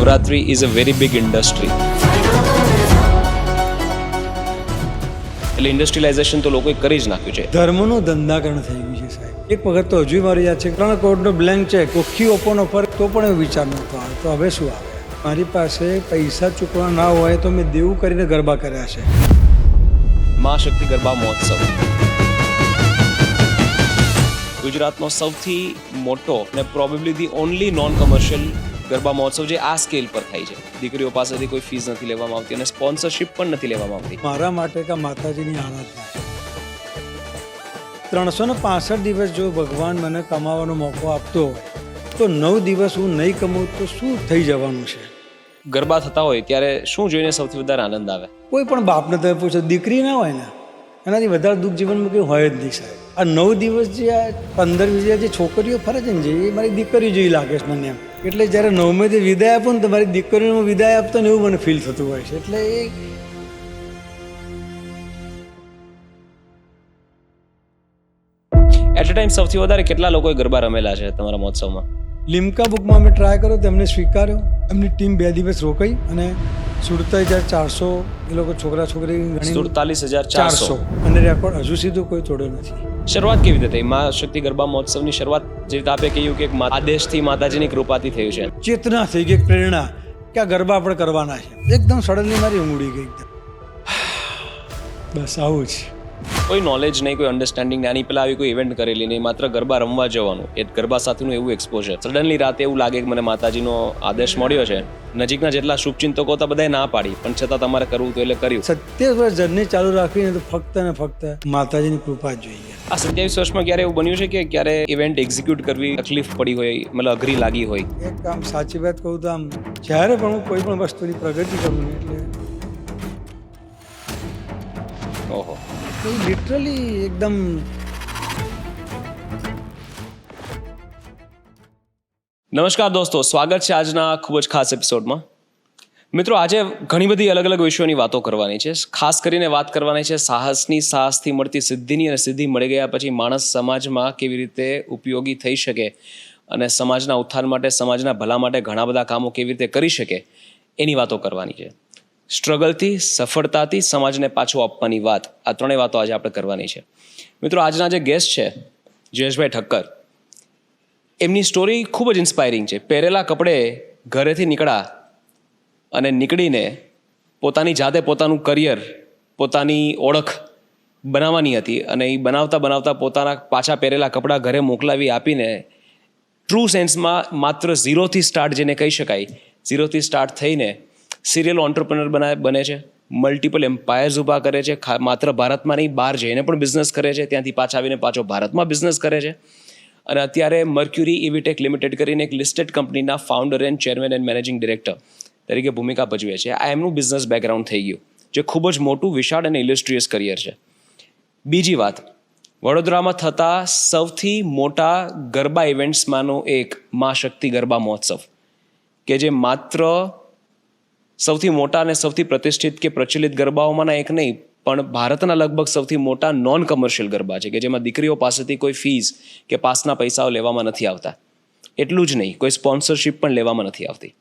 Navratri is a very big industry. એટલે ઇન્ડસ્ટ્રીયલાઇઝેશન તો લોકોએ કરી જ નાખ્યું છે. ધર્મનું ધંધાકરણ થઈ ગયું છે સાહેબ. એક વખત તો હજુ મારી યાદ છે 3 કરોડનો બ્લેન્ક ચેક ઓખી ઓપોનો ફરક તો પણ એવું વિચાર નહોતો આવે તો હવે શું આવે. મારી પાસે પૈસા ચૂકવા ના હોય તો મેં દેવું કરીને ગરબા કર્યા છે. મા શક્તિ ગરબા મહોત્સવ ગુજરાતનો સૌથી મોટો અને probably the only non commercial garba મહોત્સવ જે આ સ્કેલ પર થાય છે. દીકરીઓ પાસેથી કોઈ ફીસ નથી લેવામાં આવતી અને સ્પોન્સરશિપ પણ નથી લેવામાં આવતી. મારા માટે કે માતાજીની આરાધના છે. 365 દિવસ જો ભગવાન મને કમાવાનો મોકો આપતો હોય તો 9 દિવસ હું નહીં કમાઉં તો શું થઈ જવાનું છે. ગરબા થતા હોય ત્યારે શું જોઈને સૌથી વધારે આનંદ આવે? કોઈ પણ બાપને તમે પૂછો દીકરી ના હોય ને એનાથી વધારે દુઃખ જીવનમાં કંઈ હોય જ નહીં સાહેબ. આ 9 દિવસ જે આ 15 જે છોકરીઓ ફરે છે ને એ મારી દીકરી જેવી લાગે છે મને એમ. એટલે જ્યારે 9મીથી વિદાય આપું ને તો મારી દીકરીનું વિદાય આપતો ને એવું મને ફીલ થતું હોય છે. એટલે એ એટ અ ટાઈમ સૌથી વધારે કેટલા લોકોએ ગરબા રમેલા છે તમારા મહોત્સવમાં? લિમ્કા બુકમાં અમે ટ્રાય કર્યો તેમને સ્વીકાર્યો. એમની ટીમ 2 દિવસ રોકાઈ અને 47,400 એ લોકો છોકરા છોકરી 47,400 અને રેકોર્ડ હજુ સીધું કોઈ તોડ્યો નથી. શરૂઆત કેવી રીતે થઈ? મા શક્તિ ગરબા મહોત્સવની શરૂઆત જે રીતે આપે કહ્યું કે આદેશથી માતાજીની કૃપાથી થયું છે. ચેતના થઈ ગઈ, પ્રેરણા કે આ ગરબા આપણે કરવાના છે. એકદમ સડનલી મારી ઊંઘ ઉડી ગઈ એકદમ. બસ આવું જ. કોઈ નોલેજ નહીં, કોઈ અન્ડરસ્ટેન્ડિંગ નહીં. આની પહેલા આવી કોઈ ઇવેન્ટ કરેલી નહીં, માત્ર ગરબા રમવા જવાનું. એ ગરબા સાથેનું એવું એક્સપોઝર. સડનલી રાતે એવું લાગે કે મને માતાજીનો આદેશ મળ્યો છે. નજીકના જેટલા શુભચિંતકો હતા બધાએ ના પાડી, પણ છતાં તમારે કરવું તો એટલે કર્યું. 27 વર્ષ જર્ની ચાલુ રાખીને તો ફક્ત ને ફક્ત માતાજીની કૃપા જ જોઈએ. આ 27 વર્ષમાં ક્યારે એવું બન્યું છે કે ક્યારે ઇવેન્ટ એક્ઝિક્યુટ કરવી તકલીફ પડી હોય, મતલબ અઘરી લાગી હોય? એક આમ સાચી વાત કહું તો આમ જ્યારે પણ હું કોઈ પણ વસ્તુની પ્રગતિ કરું ને એટલે ઓહો, લિટરલી એકદમ નમસ્કાર દોસ્તો, સ્વાગત છે આજના ખૂબ જ ખાસ એપિસોડમાં. મિત્રો, આજે ઘણી બધી અલગ અલગ વિષયોની વાતો કરવાની છે. ખાસ કરીને વાત કરવાની છે સાહસથી મળતી સિદ્ધિની, અને સિદ્ધિ મળી ગયા પછી માણસ સમાજમાં કેવી રીતે ઉપયોગી થઈ શકે અને સમાજના ઉત્થાન માટે, સમાજના ભલા માટે ઘણા બધા કામો કેવી રીતે કરી શકે એની વાતો કરવાની છે. સ્ટ્રગલથી, સફળતાથી સમાજને પાછું આપવાની વાત, આ ત્રણેય વાતો આજે આપણે કરવાની છે. મિત્રો, આજના જે ગેસ્ટ છે જયેશભાઈ ઠક્કર, એમની સ્ટોરી ખૂબ જ ઇન્સ્પાયરિંગ છે. પહેરેલા કપડે ઘરેથી નીકળ્યા અને નીકળીને પોતાની જાતે પોતાનું કરિયર, પોતાની ઓળખ બનાવવાની હતી અને એ બનાવતા બનાવતા પોતાના પાછા પહેરેલા કપડાં ઘરે મોકલાવી આપીને ટ્રુ સેન્સમાં માત્ર 0થી સ્ટાર્ટ, જેને કહી શકાય, 0થી સ્ટાર્ટ થઈને સિરિયલ ઓન્ટરપ્રનર બને છે. મલ્ટિપલ એમ્પાયર્સ ઊભા કરે છે. માત્ર ભારતમાં નહીં, બહાર જઈને પણ બિઝનેસ કરે છે. ત્યાંથી પાછા આવીને પાછો ભારતમાં બિઝનેસ કરે છે. અને અત્યારે મર્ક્યુરી ઇવીટેક લિમિટેડ કરીને એક લિસ્ટેડ કંપનીના founder and chairman and managing director તરીકે ભૂમિકા ભજવે છે. આ એમનું બિઝનેસ બેકગ્રાઉન્ડ થઈ ગયું, જે ખૂબ જ મોટું, વિશાળ અને ઇલિસ્ટ્રિયસ કરિયર છે. બીજી વાત, વડોદરામાં થતા સૌથી મોટા ગરબા ઇવેન્ટ્સમાંનો એક મા શક્તિ ગરબા મહોત્સવ, કે જે માત્ર સૌથી મોટા અને સૌથી પ્રતિષ્ઠિત કે પ્રચલિત ગરબાઓમાંના એક નહીં, પણ ભારતના લગભગ સૌથી મોટા નોન કમર્શિયલ ગરબા છે, કે જેમાં દીકરીઓ પાસેથી કોઈ ફીસ કે પાસના પૈસાઓ લેવામાં નથી આવતા. એટલું જ નહીં, કોઈ સ્પોન્સરશિપ પણ લેવામાં નથી આવતી.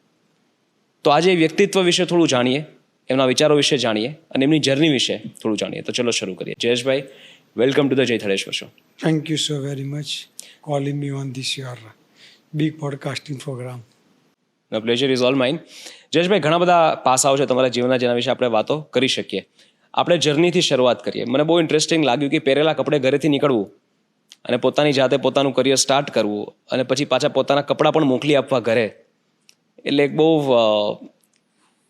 તો આજે વ્યક્તિત્વ વિશે થોડું જાણીએ, એમના વિચારો વિશે જાણીએ અને એમની જર્ની વિશે થોડું જાણીએ. તો ચલો શરૂ કરીએ. Jayeshbhai, welcome to the Jay Thaleshwar show. Thank you so very much calling me on this your big podcasting program. The pleasure is all mine. Jayeshbhai, ઘણા બધા પાસાઓ છે તમારા જીવનના, જેના વિશે આપણે વાતો કરી શકીએ. આપણે જર્નીથી શરૂઆત કરીએ. મને બહુ ઇન્ટરેસ્ટિંગ લાગ્યું કે પહેરેલા કપડે ઘરેથી નીકળવું અને પોતાની જાતે પોતાનું કરિયર સ્ટાર્ટ કરવું અને પછી પાછા પોતાના કપડાં પણ મોકલી આપવા ઘરે, એટલે એક બહુ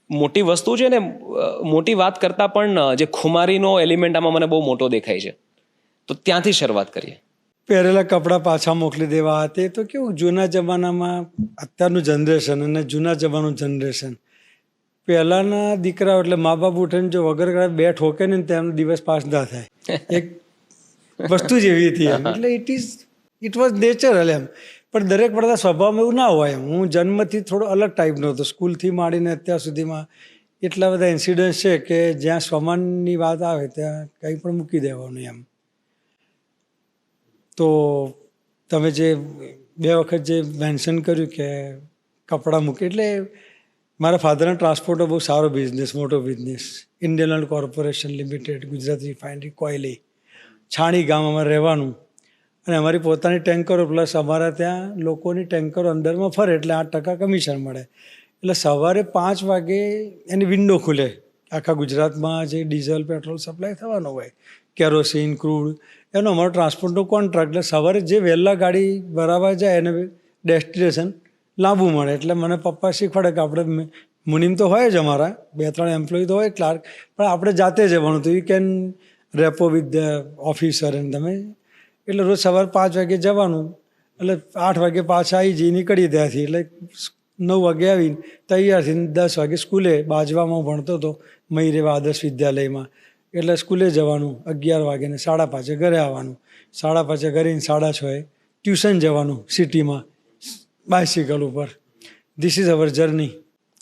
મોટી વસ્તુ છે ને. મોટી વાત કરતાં પણ જે ખુમારીનો એલિમેન્ટ આમાં મને બહુ મોટો દેખાય છે. તો ત્યાંથી શરૂઆત કરીએ. પહેરેલા કપડાં પાછા મોકલી દેવા તે તો કેવું, જૂના જમાનામાં અત્યારનું જનરેશન અને જૂના જમાનાનું જનરેશન. પહેલાંના દીકરાઓ એટલે મા બાપ ઉઠે ને જો વગર કરે 2 ઠોકે ને તેમનો દિવસ પાસ ના થાય. એક વસ્તુ જ એવી હતી એમ. એટલે ઇટ વોઝ નેચરલ એમ. પણ દરેક બધા સ્વભાવમાં એવું ના હોય એમ. હું જન્મથી થોડો અલગ ટાઈપનો હતો. સ્કૂલથી માંડીને અત્યાર સુધીમાં એટલા બધા ઇન્સિડન્ટ્સ છે કે જ્યાં સ્વમાનની વાત આવે ત્યાં કંઈ પણ મૂકી દેવાનું એમ. તો તમે જે 2 વખત જે મેન્શન કર્યું કે કપડાં મૂકે, એટલે મારા ફાધરનો ટ્રાન્સપોર્ટનો બહુ સારો બિઝનેસ, મોટો business. Indian oil corporation limited, Gujarat refinery, Koyali, Chhani ગામ અમારે રહેવાનું. અને અમારી પોતાની ટેન્કરો પ્લસ અમારા ત્યાં લોકોની ટેન્કરો અંદરમાં ફરે એટલે 8% કમિશન મળે. એટલે સવારે 5 વાગે એની વિન્ડો ખુલે. આખા ગુજરાતમાં જે ડીઝલ પેટ્રોલ સપ્લાય થવાનો હોય, કેરોસીન, ક્રૂડ, એનો અમારો ટ્રાન્સપોર્ટનો કોન્ટ્રાક્ટ. એટલે સવારે જે વહેલા ગાડી ભરાવા જાય એને ડેસ્ટિનેશન લાંબુ મળે. એટલે મને પપ્પા શીખવાડે કે આપણે મુનિમ તો હોય જ અમારા 2-3 એમ્પ્લોય તો હોય ક્લાર્ક, પણ આપણે જાતે જવાનું. તો you can repo with the officer અને તમે એટલે રોજ સવારે 5 વાગે જવાનું. એટલે 8 વાગે પાછા આવી જઈ નીકળીએ ત્યાંથી. એટલે 9 વાગે આવીને તૈયાર થઈને 10 વાગે સ્કૂલે, બાજવામાં ભણતો હતો મયુરેવા આદર્શ વિદ્યાલયમાં. એટલે સ્કૂલે જવાનું 11 વાગે ને 5:30 ઘરે આવવાનું. 5:30 ઘરે 6:30 ટ્યુશન જવાનું સિટીમાં બાઇસિકલ ઉપર. This is our journey.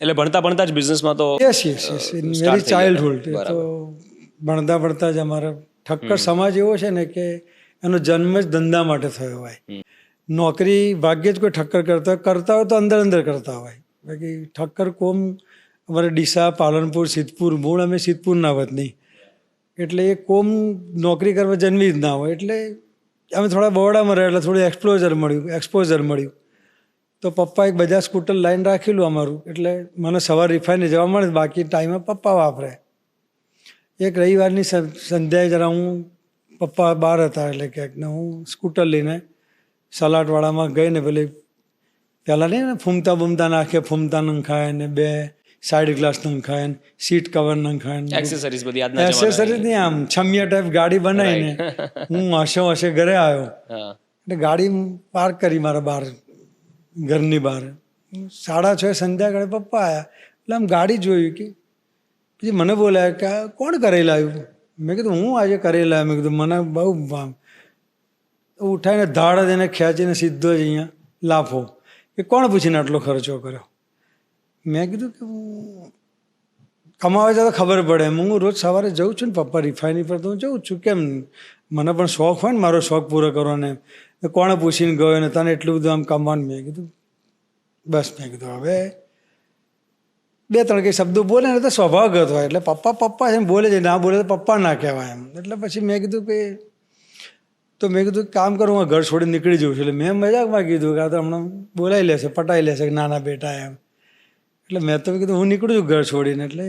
એટલે ભણતા ભણતા જ બિઝનેસમાં તો યસ ઇન વેરી ચાઇલ્ડહુડ. તો ભણતા જ અમારા ઠક્કર સમાજ એવો છે ને કે એનો જન્મ જ ધંધા માટે થયો હોય. નોકરી ભાગ્યે જ કોઈ ઠક્કર કરતા હોય તો અંદર કરતા હોય. બાકી ઠક્કર કોમ અમારે ડીસા, પાલનપુર, સિદ્ધપુર, મૂળ અમે સિદ્ધપુરના વતની. એટલે એ કોમ નોકરી કરવા જન્મી જ ના હોય. એટલે અમે થોડા બરોડામાં રહ્યા એટલે થોડું એક્સપોઝર મળ્યું. તો પપ્પા એક બજાજ સ્કૂટર લાઈન રાખેલું અમારું. એટલે મને સવારે રિફાઇનરી જવા મળે, બાકી ટાઈમે પપ્પા વાપરે. એક રવિવારની સંધ્યાએ જરા હું પપ્પા બહાર હતા એટલે ક્યાંક ને હું સ્કૂટર લઈને સલાડવાળામાં ગઈ ને પહેલાં નહીં ને ફૂમતા નાખે, ફૂમતા નંખાય ને 2 સાઈડ ગ્લાસ નંખાય ને સીટ કવર નંખાય, એક્સેસરીઝ બધી આજના એક્સેસરીઝ નહીં, આમ છમિયા ટાઈપ ગાડી બનાવીને હું હશે ઘરે આવ્યો. એટલે ગાડી પાર્ક કરી મારા બહાર, ઘરની બહાર. 6:30 સંધ્યાકાળે પપ્પા આવ્યા. એટલે આમ ગાડી જોયું કે પછી મને બોલાયા કે કોણ કરેલા આવ્યું. મેં કીધું હું આજે કરેલા. મેં કીધું મને બહુ ઉઠાઈને ધાડ જ એને ખેંચીને સીધો જ અહીંયા લાફો કે કોણ પૂછીને આટલો ખર્ચો કર્યો. મેં કીધું કે કમાવા જાય તો ખબર પડે. હું રોજ સવારે જઉં છું ને પપ્પા રિફાઇનરી પર, તો હું જઉં છું. કેમ મને પણ શોખ હોય ને મારો શોખ પૂરો કરવાનો. કોણે પૂછીને ગયો ને તને એટલું બધું આમ કમાવાનું. મેં કીધું બસ. મેં કીધું હવે 2-3 કંઈ શબ્દો બોલે ને તો સ્વભાવગત હોય. એટલે પપ્પા એમ બોલે છે, ના બોલે તો પપ્પા ના કહેવાય એમ. એટલે પછી મેં કીધું કે કામ કરું, હું ઘર છોડીને નીકળી જઉં છું. એટલે મેં મજાકમાં કીધું કે આ તો હમણાં બોલાવી લેશે, પટાઈ લેશે કે નાના બેટા એમ. એટલે મેં તો કીધું હું નીકળું છું ઘર છોડીને. એટલે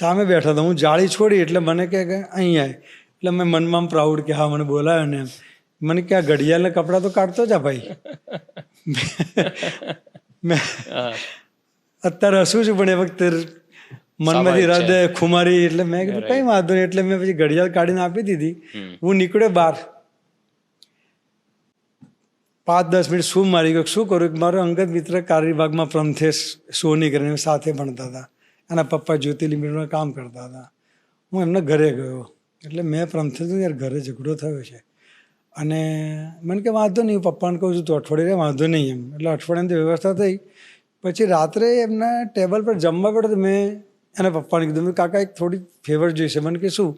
સામે બેઠા હતા, હું જાળી છોડી એટલે મને કહે કે અહીંયા. એટલે મેં મનમાં પ્રાઉડ કે હા મને બોલાવ્યો ને એમ. મને કે આ ઘડિયાળના કપડાં તો કાઢતો જા ભાઈ. મેં અત્યારે હસું છું પણ એ વખતે મનમાંથી હૃદય ખુમારી. એટલે મેં કીધું કંઈ વાંધો નહીં. એટલે મેં પછી ઘડિયાળ કાઢીને આપી દીધી. હું નીકળ્યો બહાર. 5-10 મિનિટ શું મારી ગયો. શું કરું? મારો અંગત મિત્ર કાર વિભાગમાં પ્રમથેશ સોની કરીને સાથે ભણતા હતા. એના પપ્પા જ્યોતિ લિમિટેડમાં કામ કરતા હતા. હું એમના ઘરે ગયો. એટલે મેં પ્રમથેશ યાર ઘરે ઝઘડો થયો છે. અને મને કે વાંધો નહીં, પપ્પાને કહું છું તો અઠવાડિયે વાંધો નહીં એમ. એટલે અઠવાડિયાની વ્યવસ્થા થઈ. પછી રાત્રે એમના ટેબલ પર જમવા પડે તો મેં એના પપ્પાને કીધું કાકા એક થોડી ફેવર જોઈશે. મને કે શું?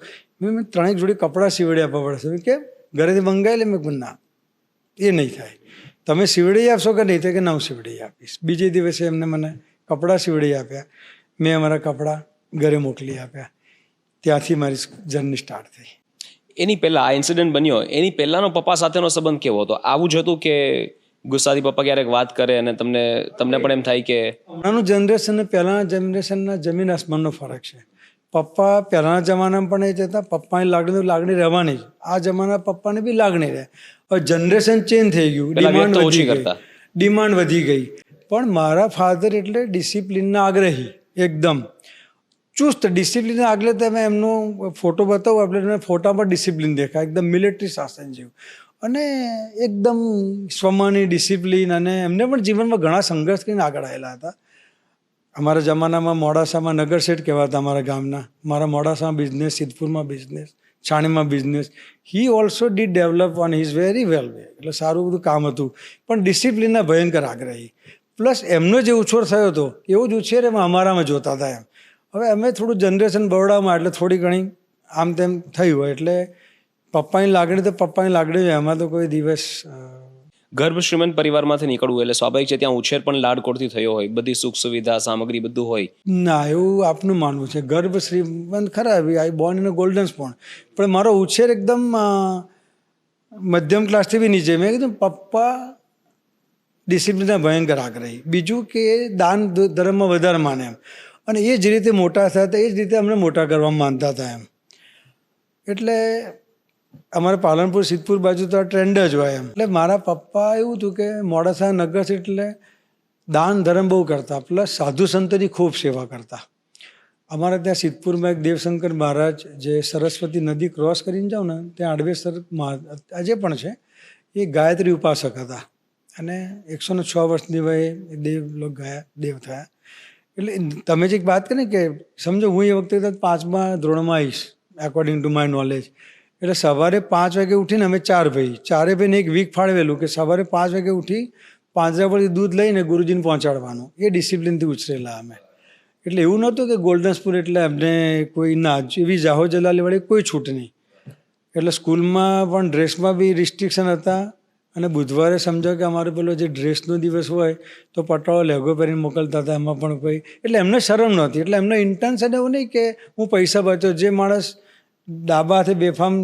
મેં 3 જોડી કપડાં સીવડી આપવા પડશે. કે ઘરેથી મંગાવી લે. મેં કહું ના, એ નહીં થાય. તમે સીવડી આપશો કે નહીં? તો કે ના હું સીવડી આપીશ. બીજે દિવસે એમને મને કપડાં સીવડી આપ્યા. મેં અમારા કપડાં ઘરે મોકલી આપ્યા. ત્યાંથી મારી જર્ની સ્ટાર્ટ થઈ. એની પહેલા આ ઇન્સિડન્ટ બન્યો, એની પહેલાનો પપ્પા સાથેનો સંબંધ કેવો હતો? આવું જ હતું કે ગુસ્સાથી પપ્પા ક્યારેક વાત કરે અને તમને પણ એમ થાય કે? હમણાંનું જનરેશન અને પહેલાંના જનરેશનના જમીન આસમાનનો ફરક છે. પપ્પા પહેલાંના જમાનામાં પણ એ જતા પપ્પાની લાગણી રહેવાની જ. આ જમાના પપ્પાની બી લાગણી રહે. હવે જનરેશન ચેન્જ થઈ ગયું, ડિમાન્ડ વધી ગઈ. પણ મારા ફાધર એટલે ડિસિપ્લિનના આગ્રહી, એકદમ ચુસ્ત ડિસિપ્લિન. આગળ તમે એમનો ફોટો બતાવો આપણે ફોટા પર ડિસિપ્લિન દેખાય, એકદમ મિલિટરી શાસન જેવું. અને એકદમ સ્વમાની ડિસિપ્લિન. અને એમને પણ જીવનમાં ઘણા સંઘર્ષ કરીને આગળ આવેલા હતા. અમારા જમાનામાં મોડાસામાં નગર શેઠ કહેવાતા અમારા ગામના. મારા મોડાસામાં બિઝનેસ, સિદ્ધપુરમાં બિઝનેસ, છાણીમાં business. He also did develop on his very well way. એટલે સારું બધું કામ હતું. પણ ડિસિપ્લિનના ભયંકર આગ્રહી. પ્લસ એમનો જે ઉછેર થયો હતો એવો જ ઉછેર એમાં અમારામાં જોતા હતા એમ. હવે અમે થોડું જનરેશન બરોડામાં એટલે થોડી ઘણી આમ તેમ થયું હોય. એટલે પપ્પાની લાગણી તો પપ્પાની લાગણી હોય, એમાં તો કોઈ દિવસ. ગર્ભ શ્રીમંત પરિવારમાંથી નીકળવું એટલે સ્વાભાવિક છે ત્યાં ઉછેર પણ લાડકોડથી થયો હોય, બધી સુખ સુવિધા સામગ્રી બધું હોય. ના, એવું આપનું માનવું છે. ગર્ભ શ્રીમંત ખરા, આઈ બોર્ન ઇન અ ગોલ્ડન સ્પોન, પણ મારો ઉછેર એકદમ મધ્યમ ક્લાસથી બી નીચે. મેં કીધું પપ્પા ડિસિપ્લિનના ભયંકર આગ્રહી, બીજું કે દાન ધર્મમાં વધારે માને એમ, અને એ જ રીતે મોટા થયા હતા, એ જ રીતે અમને મોટા કરવા માનતા હતા એમ. એટલે અમારે પાલનપુર સિદ્ધપુર બાજુ તો આ ટ્રેન્ડ જ હોય એમ. એટલે મારા પપ્પા એવું હતું કે મોડાસા નગર છે એટલે દાન ધર્મ બહુ કરતા, પ્લસ સાધુ સંતોની ખૂબ સેવા કરતા. અમારે ત્યાં સિદ્ધપુરમાં એક દેવશંકર મહારાજ, જે સરસ્વતી નદી ક્રોસ કરીને જાઓ ને ત્યાં આડવેસર આજે પણ છે, એ ગાયત્રી ઉપાસક હતા અને 106 વર્ષની વયે દેવ થયા. એટલે તમે જે વાત કરી ને કે સમજો હું એ વખતે 5મા ધોરણમાં આવીશ એકોર્ડિંગ ટુ માય નોલેજ. એટલે સવારે 5 વાગે ઉઠીને અમે 4 ભાઈ, ચારે ભાઈને એક વીક ફાળવેલું કે સવારે 5 વાગે ઉઠી પાંજરા પરથી દૂધ લઈને ગુરુજીને પહોંચાડવાનું. એ ડિસિપ્લિનથી ઉછરેલા અમે. એટલે એવું નહોતું કે ગોલ્ડન સ્પૂન એટલે એમને કોઈ ના એવી જાહો જલાલીવાળી કોઈ છૂટ નહીં. એટલે સ્કૂલમાં પણ ડ્રેસમાં બી રિસ્ટ્રિક્શન હતા, અને બુધવારે સમજો કે અમારે પેલો જે ડ્રેસનો દિવસ હોય તો પટાળો લેઘો પહેરીને મોકલતા હતા, એમાં પણ કોઈ એટલે એમને શરમ નહોતી. એટલે એમનો ઇન્ટેન્શન એવું નહીં કે હું પૈસા બચ્યો. જે માણસ ડાબા હાથે બેફામ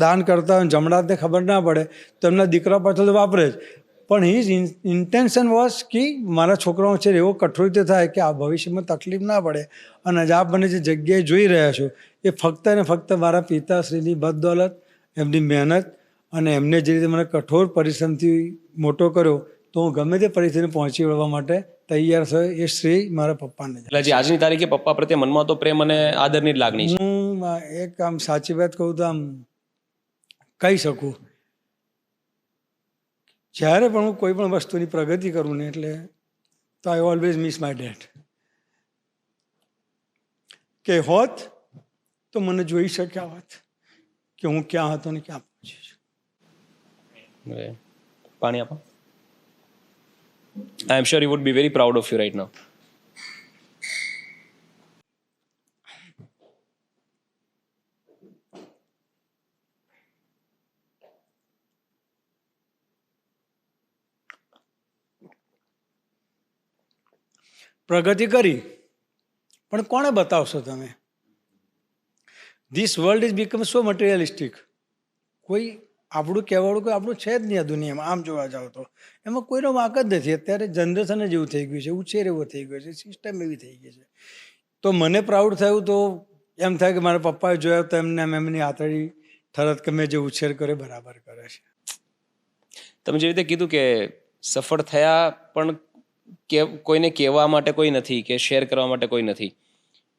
દાન કરતા હોય, જમણા હાથે ખબર ના પડે તો એમના દીકરા પાછળ તો વાપરે જ. પણ હિઝ ઇન્ટેન્શન વોઝ કે મારા છોકરાઓ છે એવો કઠોર રીતે થાય કે આ ભવિષ્યમાં તકલીફ ના પડે, અને આપ મને જે જગ્યાએ જોઈ રહ્યા છો એ ફક્ત ને ફક્ત મારા પિતાશ્રીની બદદોલત, એમની મહેનત, અને એમને જે રીતે મને કઠોર પરિશ્રમથી મોટો કર્યો તો હું ગમે તે પરિસ્થિતિને પહોંચી વળવા માટે તૈયાર થયો, એ શ્રેય મારા પપ્પાને જાય. એટલે જે આજની તારીખે પપ્પા પ્રત્યે મનમાં તો પ્રેમ અને આદરની જ લાગણી છે. હું એક આમ સાચી વાત કહું તો આમ કહી શકું, જ્યારે પણ હું કોઈ પણ વસ્તુની પ્રગતિ કરું ને એટલે તો I always miss my dad. કે હોત તો મને જોઈ શક્યા હોત કે હું ક્યાં હતો ને ક્યાં પહોંચી છું. પાણી આપો. I am sure you would be very proud of you right now. પ્રગતિ કરી પણ કોણે બતાવશો તમે? This world is become so materialistic. કોઈ આપણું કહેવાળું કોઈ આપણું છે જ નહીં આ દુનિયામાં. આમ જોવા જાઓ તો એમાં કોઈનો વાંક જ નથી. અત્યારે જનરેશન જ એવું થઈ ગયું છે, ઉછેર એવો થઈ ગયો છે, સિસ્ટમ એવી થઈ ગઈ છે. તો મને પ્રાઉડ થયું તો એમ થાય કે મારા પપ્પાએ જોયા તો એમની આતળી ઠરત કે મેં જે ઉછેર કર્યો બરાબર કરે છે. તમે જે રીતે કીધું કે સફળ થયા પણ કોઈને કહેવા માટે કોઈ નથી કે શેર કરવા માટે કોઈ નથી.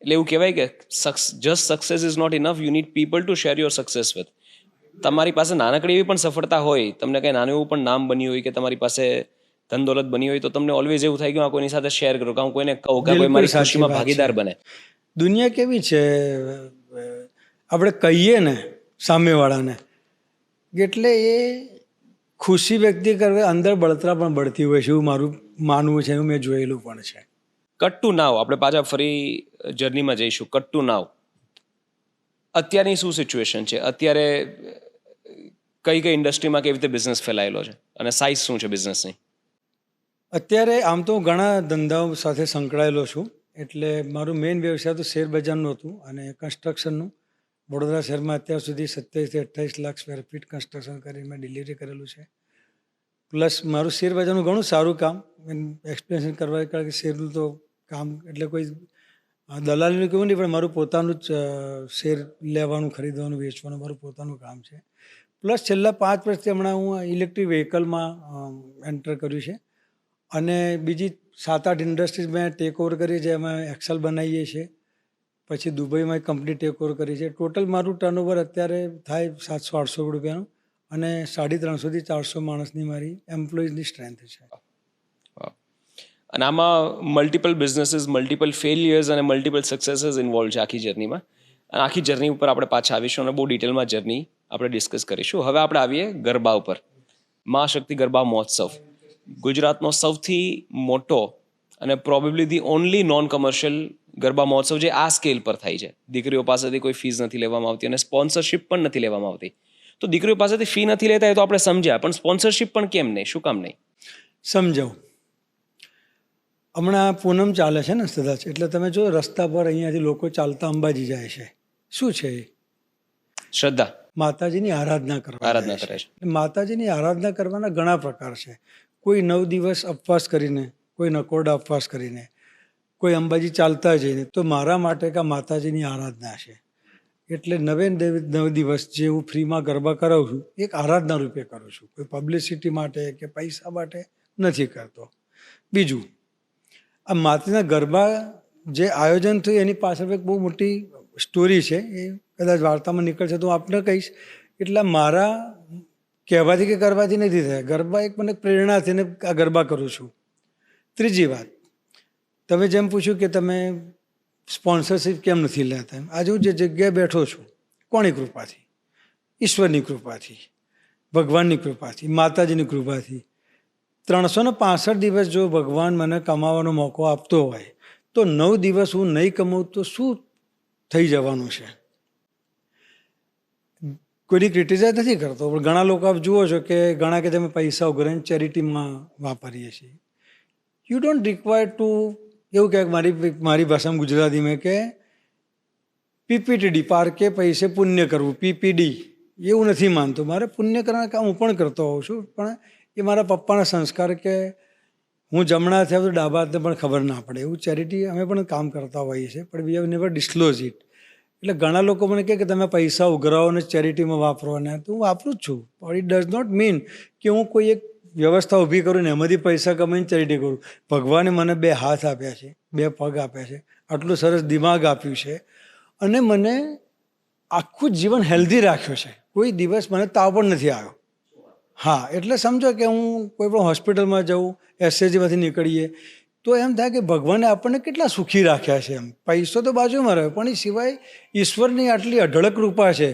એટલે એવું કહેવાય કે just success is not enough, you need people to share your success with. તમારી પાસે નાનકડી એવી પણ સફળતા હોય, તમને કંઈ નાનું એવું પણ નામ બન્યું હોય કે તમારી પાસે ધન દોલત બની હોય, તો તમને ઓલવેઝ એવું થાય કે હું કોઈની સાથે શેર કરું, કે હું કોઈને કહું, કે કોઈ મારી ખુશીમાં ભાગીદાર બને. દુનિયા કેવી છે, આપણે કહીએ ને સામેવાળાને એટલે એ ખુશી વ્યક્તિ કરવે અંદર બળતરા પણ બળતી હોય છે, એવું મારું માનવું છે, એવું મેં જોયેલું પણ છે. કટ ટુ નાવ, આપણે પાછા ફરી જર્નીમાં જઈશું. કટ ટુ નાવ, અત્યારની શું સિચ્યુએશન છે? અત્યારે કઈ કઈ ઇન્ડસ્ટ્રીમાં કેવી રીતે બિઝનેસ ફેલાયેલો છે અને સાઇઝ શું છે બિઝનેસની? અત્યારે આમ તો ઘણા ધંધાઓ સાથે સંકળાયેલો છું. એટલે મારું મેઇન વ્યવસાય તો શેર બજારનું હતું અને કન્સ્ટ્રક્શનનું. વડોદરા શહેરમાં અત્યાર સુધી 27-28 લાખ સ્ક્વેર ફીટ કન્સ્ટ્રક્શન કરીને મેં ડિલિવરી કરેલું છે. પ્લસ મારું શેર બજારનું ઘણું સારું કામ એક્સપ્લેનેશન કરવા, કારણ કે શેરનું તો કામ એટલે કોઈ દલાલીનું કેવું નહીં, પણ મારું પોતાનું જ શેર લેવાનું, ખરીદવાનું, વેચવાનું મારું પોતાનું કામ છે. પ્લસ છેલ્લા 5 વર્ષથી હમણાં હું ઇલેક્ટ્રિક વ્હીકલમાં એન્ટર કર્યું છે, અને બીજી 7-8 ઇન્ડસ્ટ્રીઝ મેં ટેક ઓવર કરી છે. એમાં એક્સેલ બનાવીએ છીએ, પછી દુબઈમાં એક કંપની ટેક ઓવર કરી છે. ટોટલ મારું ટર્નઓવર અત્યારે થાય 700-800 કરોડ રૂપિયાનું, અને 350 થી 400 માણસની મારી એમ્પ્લોઈઝની સ્ટ્રેન્થ છે. અને આમાં મલ્ટિપલ બિઝનેસીસ, મલ્ટિપલ ફેલિયર્સ અને મલ્ટિપલ સક્સેસીસ ઇન્વોલ્વ છે આખી જર્નીમાં. અને આખી જર્ની ઉપર આપણે પાછા આવીશું અને બહુ ડિટેલમાં જર્ની આપણે ડિસ્કસ કરીશું. હવે આપણે આવીએ ગરબા ઉપર. મા શક્તિ ગરબા મહોત્સવ ગુજરાતનો સૌથી મોટો અને probably the only non commercial garba મહોત્સવ જે આ સ્કેલ પર થાય છે. દીકરીઓ પાસેથી કોઈ ફીસ નથી લેવામાં આવતી અને સ્પોન્સરશિપ પણ નથી લેવામાં આવતી. તો દીકરીઓ પાસેથી ફી નથી લેતા એ તો આપણે સમજ્યા, પણ સ્પોન્સરશિપ પણ કેમ નહીં, શું કામ નહીં? સમજાવું. હમણાં પૂનમ ચાલે છે ને કદાચ, એટલે તમે જો રસ્તા પર અહીંયાથી લોકો ચાલતા અંબાજી જાય છે. શું છે એ? શ્રદ્ધા, માતાજીની આરાધના કરવા આરાધના જાય કરે છે. છે. માતાજીની આરાધના કરવાના ઘણા પ્રકાર છે. કોઈ 9 દિવસ ઉપવાસ કરીને, કોઈ નકોરડા ઉપવાસ કરીને, કોઈ અંબાજી ચાલતા જઈને. તો મારા માટે કે માતાજીની આરાધના છે. એટલે 9 દિવસ જે હું ફ્રીમાં ગરબા કરાવું છું, એક આરાધના રૂપે કરું છું. કોઈ પબ્લિસિટી માટે કે પૈસા માટે નથી કરતો. બીજું, આ માતાના ગરબા જે આયોજન થયું એની પાછળ એક બહુ મોટી સ્ટોરી છે. એ કદાચ વાર્તામાં નીકળશે તો હું આપને કહીશ. એટલે મારા કહેવાથી કે કરવાથી નથી થયા. ગરબા એક મને પ્રેરણા થઈને આ ગરબા કરું છું. ત્રીજી વાત, તમે જેમ પૂછ્યું કે તમે સ્પોન્સરશિપ કેમ નથી લેતા, આજે હું જે જગ્યાએ બેઠો છું, કોની કૃપાથી? ઈશ્વરની કૃપાથી, ભગવાનની કૃપાથી, માતાજીની કૃપાથી. 365 દિવસ જો ભગવાન મને કમાવાનો મોકો આપતો હોય તો 9 દિવસ હું નહીં કમાવું તો શું થઈ જવાનું છે? કોઈની ક્રિટિસાઇઝ નથી કરતો, પણ ઘણા લોકો આપ જુઓ છો કે ઘણા કે તમે પૈસા ઉઘરાઈને ચેરિટીમાં વાપરીએ છીએ. યુ ડોન્ટ રિક્વાયર ટુ, એવું કે મારી ભાષામાં ગુજરાતીમાં કે પીપીટીડી, પારકે પૈસે પુણ્ય કરવું, પીપીડી એવું નથી માનતો. મારે પુણ્ય કરવાના કામ હું પણ કરતો હોઉં છું, પણ એ મારા પપ્પાના સંસ્કાર કે હું જમણા થયા તો ડાબા હાથને પણ ખબર ના પડે એવું ચેરિટી અમે પણ કામ કરતા હોઈએ છીએ, પણ we have never disclose it. એટલે ઘણા લોકો મને કહે કે તમે પૈસા ઉઘરાવો અને ચેરિટીમાં વાપરવાના, તો હું વાપરું જ છું. પણ ઇટ ડઝ નોટ મીન કે હું કોઈ એક વ્યવસ્થા ઊભી કરું ને એમાંથી પૈસા કમાઈને ચેરિટી કરું. ભગવાને મને 2 હાથ આપ્યા છે, 2 પગ આપ્યા છે, આટલું સરસ દિમાગ આપ્યું છે, અને મને આખું જીવન હેલ્ધી રાખ્યો છે. કોઈ દિવસ મને તાવ પણ નથી આવ્યો. હા, એટલે સમજો કે હું કોઈ પણ હોસ્પિટલમાં જાઉં, એસએજીમાંથી નીકળીએ તો એમ થાય કે ભગવાને આપણને કેટલા સુખી રાખ્યા છે. એમ પૈસો તો બાજુમાં રહ્યો, પણ એ સિવાય ઈશ્વરની આટલી અઢળક કૃપા છે,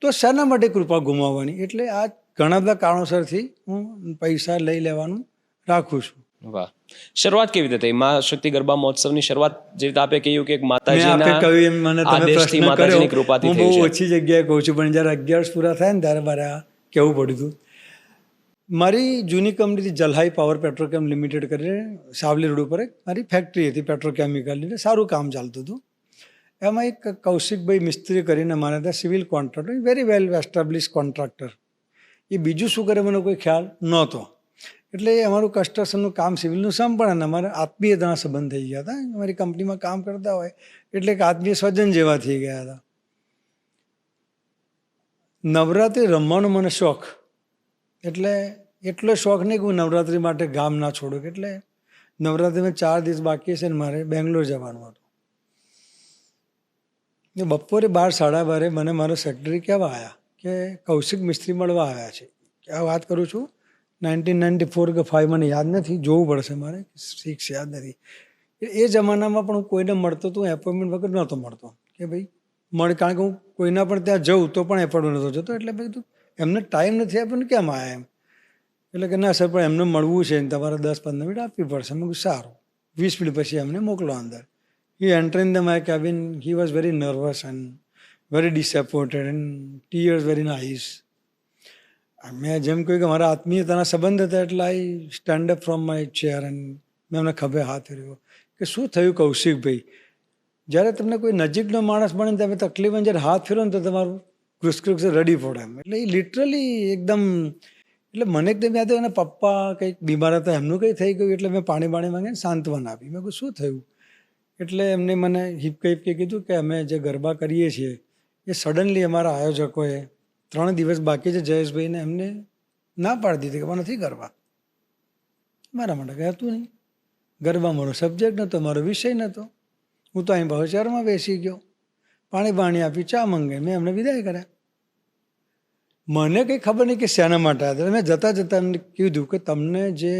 તો શાના માટે કૃપા ગુમાવવાની? એટલે આ ઘણા બધા કારણોસરથી હું પૈસા લઈ લેવાનું રાખું છું. વાહ, શરૂઆત કેવી રીતે થઈ મા શક્તિ ગરબા મહોત્સવની શરૂઆત? જે રીતે આપે કહ્યું કે મેં આપે માતાજીના કહ્યું એમ મને તમે આદેશથી, પ્રશ્ન માતાજીની કર્યો, કૃપાથી હું બહુ થયું છે. ઓછી જગ્યાએ કહું છું, પણ જ્યારે 11 પૂરા થાય ને ત્યારે મારે આ કહેવું પડ્યું હતું. મારી જૂની કંપનીથી જલહાઈ પાવર પેટ્રોકેમ લિમિટેડ કરીને સાવલી રોડ ઉપર એક મારી ફેક્ટરી હતી પેટ્રોકેમિકલની, સારું કામ ચાલતું હતું. એમાં એક કૌશિકભાઈ મિસ્ત્રી કરીને મારા ત્યાં civil contractor, very well establish contractor. એ બીજું શું કરે મને કોઈ ખ્યાલ નહોતો. એટલે અમારું કન્સ્ટ્રક્શનનું કામ સિવિલનું સંપણ, અને અમારા આત્મીયતાના સંબંધ થઈ ગયા હતા. અમારી કંપનીમાં કામ કરતા હોય એટલે કે આત્મીય સ્વજન જેવા થઈ ગયા હતા. નવરાત્રિ રમવાનો મને શોખ, એટલે એટલો શોખ નહીં કે હું નવરાત્રિ માટે ગામ ના છોડું. એટલે નવરાત્રિમાં 4 દિવસ બાકી છે ને મારે બેંગ્લોર જવાનું હતું. બપોરે 12-12:30 મને મારો સેક્રેટરી કહેવા આવ્યા કે કૌશિક મિસ્ત્રી મળવા આવ્યા છે. આ વાત કરું છું 1994 કે 5, મને યાદ નથી, જોવું પડશે મારે, 6 યાદ નથી. એ જમાનામાં પણ હું કોઈને મળતો તો એપોઇન્ટમેન્ટ વગર નહોતો મળતો કે ભાઈ મળે, કારણ કે હું કોઈના પણ ત્યાં જઉં તો પણ એપોઇન્ટમેન્ટ નહોતો જતો. એટલે ભાઈ તું એમને ટાઈમ નથી આપ્યો ને કેમ આવ્યા એમ? એટલે કે ના સર, પણ એમને મળવું છે ને તમારે 10-15 મિનિટ આપવી પડશે. મેં કીધું સારું. 20 મિનિટ પછી એમને મોકલો અંદર. He entered in the my cabin. He was very nervous and very disappointed and tears were in eyes. મેં જેમ કહ્યું કે મારા આત્મીયતાના સંબંધ હતા, એટલે આઈ stand up from my chair and મેં એમને ખભે હાથ ફેરવ્યો કે શું થયું કૌશિકભાઈ? જ્યારે તમને કોઈ નજીકનો માણસ મળે ને તમે તકલીફમાં જ્યારે હાથ ફેરવો ને તો તમારું કૃષ્કૃક્ષ રડી પડે એમ. એટલે એ લિટરલી એકદમ, એટલે મને એકદમ યાદ આવ્યું, એના પપ્પા કંઈક બીમાર હતા, એમનું કંઈ થઈ ગયું. એટલે મેં પાણી માંગીને સાંત્વન આપી. મેં કહ્યું શું થયું? એટલે એમને મને હિપકે કીધું કે અમે જે ગરબા કરીએ છીએ એ સડનલી અમારા આયોજકોએ 3 દિવસ બાકી છે જયેશભાઈને, એમને ના પાડી દીધી કે મારે નથી ગરબા. મારા માટે કંઈ હતું નહીં. ગરબા મારો સબ્જેક્ટ નહોતો, મારો વિષય નહોતો. હું તો અહીં બહુચારમાં બેસી ગયો, પાણી આપી, ચા મંગાવી, મેં એમને વિદાય કર્યા. મને કંઈ ખબર નહીં કે શેના માટે હતા. મેં જતાં એમને કીધું કે તમને જે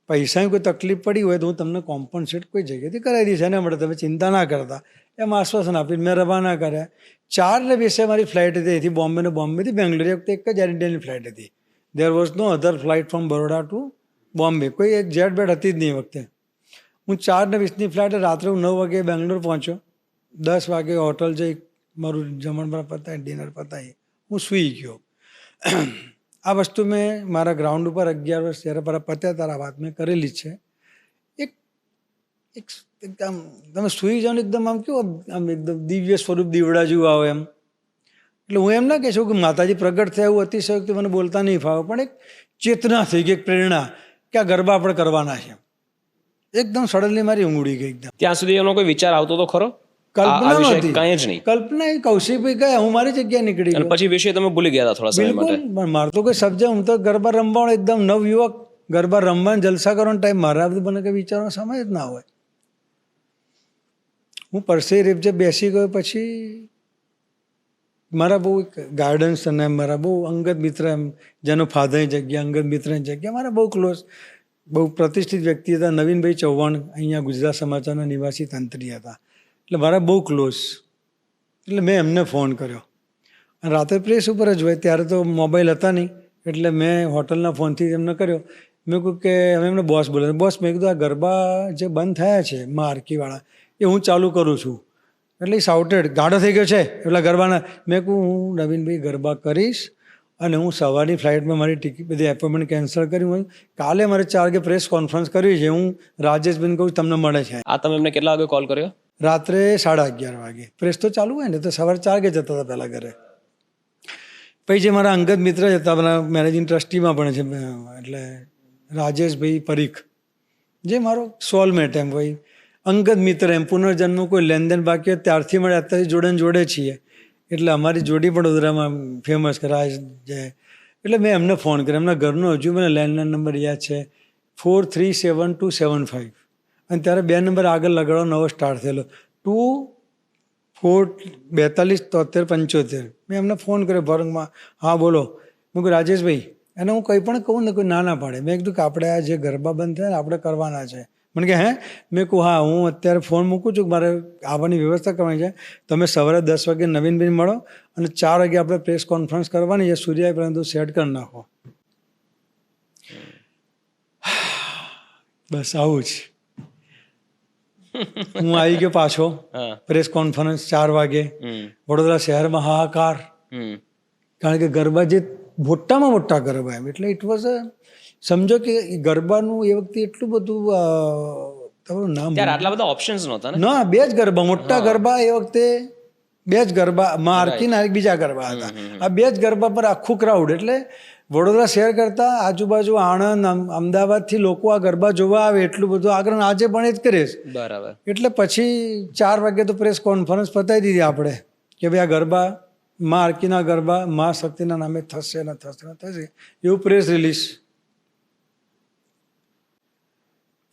પૈસાની કોઈ તકલીફ પડી હોય તો હું તમને કોમ્પન્સેટ કોઈ જગ્યાએથી કરાવી દઈશ, એના માટે તમે ચિંતા ના કરતા, એમ આશ્વાસન આપીને મેં રવાના કર્યા. 4:20 મારી ફ્લાઇટ હતી અહીંથી બોમ્બે, ને બોમ્બેથી બેંગ્લોર. એ વખતે એક જ એર ઇન્ડિયાની ફ્લાઇટ હતી. There was no other flight from Baroda to Bombay. કોઈ એક જેટ બેટ હતી જ નહીં એ વખતે. હું 4:20ની ફ્લાઇટ, રાત્રે હું 9 વાગે બેંગ્લોર પહોંચ્યો. 10 વાગે હોટલ જઈ મારું જમણવાર પતાવી, ડિનર પતાવી હું સૂઈ ગયો. આ વસ્તુ મેં મારા ગ્રાઉન્ડ ઉપર 11 વર્ષ જ્યારે મારા પત્યા ત્યારે આ વાત મેં કરેલી જ છે. એક એક એકદમ તમે સૂઈ જાઓ ને એકદમ આમ કેવું આમ એકદમ દિવ્ય સ્વરૂપ દીવડા જેવું આવે એમ. એટલે હું એમ ના કહી શકું કે માતાજી પ્રગટ થયા એવું અતિશયોક્તિ મને બોલતા નહીં ફાવે, પણ એક ચેતના થઈ ગઈ, એક પ્રેરણા કે આ ગરબા આપણે કરવાના છે. એકદમ સડનલી મારી ઊંઘ ઉડી ગઈ એકદમ. ત્યાં સુધી એનો કોઈ વિચાર આવતો તો ખરો? કલ્પના વિશે નહોતી. કાંઈ જ નહીં. કલ્પના એ કૌશિકભાઈ ગયા, હું મારી જગ્યાએ નીકળી અને ગયો. પછી વિશે તમે ભૂલી ગયા હતા થોડા સમય બિલકુલ માટે. પણ મારે તો કોઈ સબ્જેક્ટ, હું તો ગરબા રમવાનો એકદમ નવયુવક, ગરબા રમવાનો જલસા કરવાનો ટાઈમ, મારા બધું મને કંઈ વિચારવાનો સમય જ ના હોય. હું પરસે રેપજે બેસી ગયો પછી મારા બહુ એક ગાર્ડન્સ અને મારા બહુ અંગત મિત્ર, એમ જેનો ફાધરની જગ્યા, અંગત મિત્રની જગ્યા, મારા બહુ ક્લોઝ, બહુ પ્રતિષ્ઠિત વ્યક્તિ હતા નવીનભાઈ ચૌહાણ, અહીંયા ગુજરાત સમાચારના નિવાસી તંત્રી હતા, એટલે મારા બહુ ક્લોઝ. એટલે મેં એમને ફોન કર્યો અને રાત્રે પ્રેસ ઉપર જ હોય, ત્યારે તો મોબાઈલ હતા નહીં, એટલે મેં હોટલના ફોનથી એમને કર્યો. મેં કહ્યું કે અમે એમને બોસ બોલે, બોસ મેં કીધું આ ગરબા જે બંધ થયા છે માર્કીવાળા એ હું ચાલુ કરું છું. એટલે એ સાઉટેડ ગાઢો થઈ ગયો છે એટલા ગરબાના. મેં કહું હું નવીનભાઈ ગરબા કરીશ અને હું સવારની ફ્લાઇટમાં મારી ટિકિટ બધી એપોઇન્ટમેન્ટ કેન્સલ કરી, હું કાલે મારે 4 વાગે પ્રેસ કોન્ફરન્સ કરવી છે, હું રાજેશભાઈને કહું તમને મળે છે. આ તમે એમને કેટલા વાગે કોલ કર્યો? રાત્રે 11:30 વાગે. પ્રેસ તો ચાલુ હોય ને, તો સવારે 4 વાગે જતા હતા પહેલાં ઘરે. પછી જે મારા અંગત મિત્ર જ હતા, મારા મેનેજિંગ ટ્રસ્ટીમાં પણ છે, એટલે રાજેશભાઈ પરીખ, જે મારો સોલમેટ એમ ભાઈ અંગત મિત્ર, એમ પુનર્જન્મનું કોઈ લેનદેન બાકી હોય ત્યારથી મળે અત્યારે જોડે છીએ. એટલે અમારી જોડી પણ વડોદરામાં ફેમસ કે રાજ જે. એટલે મેં એમને ફોન કર્યો, એમના ઘરનો હજુ મને લેન્ડલાઇન નંબર યાદ છે 437275, અને ત્યારે 2 નંબર આગળ લગાડવાનો નવો સ્ટાર્ટ થયેલો 24427375. મેં એમને ફોન કર્યો ભરંગમાં, હા બોલો. મેં કહ્યું રાજેશભાઈ, અને હું કંઈ પણ કહું ને કોઈ ના પાડે. મેં કીધું કે આપણે આ જે ગરબા બંધ થયા ને આપણે કરવાના છે. મને કે હે? મેં કહું હા, હું અત્યારે ફોન મૂકું છું, મારે આવવાની વ્યવસ્થા કરવાની છે, તમે સવારે 10 વાગે નવીનભાઈ મળો અને 4 વાગે આપણે પ્રેસ કોન્ફરન્સ કરવાની છે, સૂર્યા પરંતુ સેટ કરી નાખો. બસ આવું જ. હું આવી ગયો પાછો. પ્રેસ કોન્ફરન્સ 4 વાગે. વડોદરા શહેરમાં હાહાકાર, કારણ કે ગરબા જે મોટામાં મોટા ગરબા એમ, એટલે ઇટ વોઝ સમજો કે ગરબાનું એ વખતે એટલું બધું તમારું નામ, ત્યારે આટલા બધા ઓપ્શન્સ નહોતા ને. ના, 2 જ ગરબા, મોટા ગરબા એ વખતે 2 જ ગરબા, માર્કીના એક બીજા ગરબા હતા. આ 2 જ ગરબા પર આખું ક્રાઉડ, એટલે વડોદરા શહેર કરતાં આજુબાજુ આણંદ, અમદાવાદથી લોકો આ ગરબા જોવા આવે એટલું બધું આગળ આજે પણ એ જ કરે છે. બરાબર. એટલે પછી 4 વાગે તો પ્રેસ કોન્ફરન્સ પતાવી દીધી આપણે કે ભાઈ આ ગરબા મા આરકીના ગરબા મા શક્તિના નામે થશે ને થશે ને થશે, એવું પ્રેસ રિલીઝ.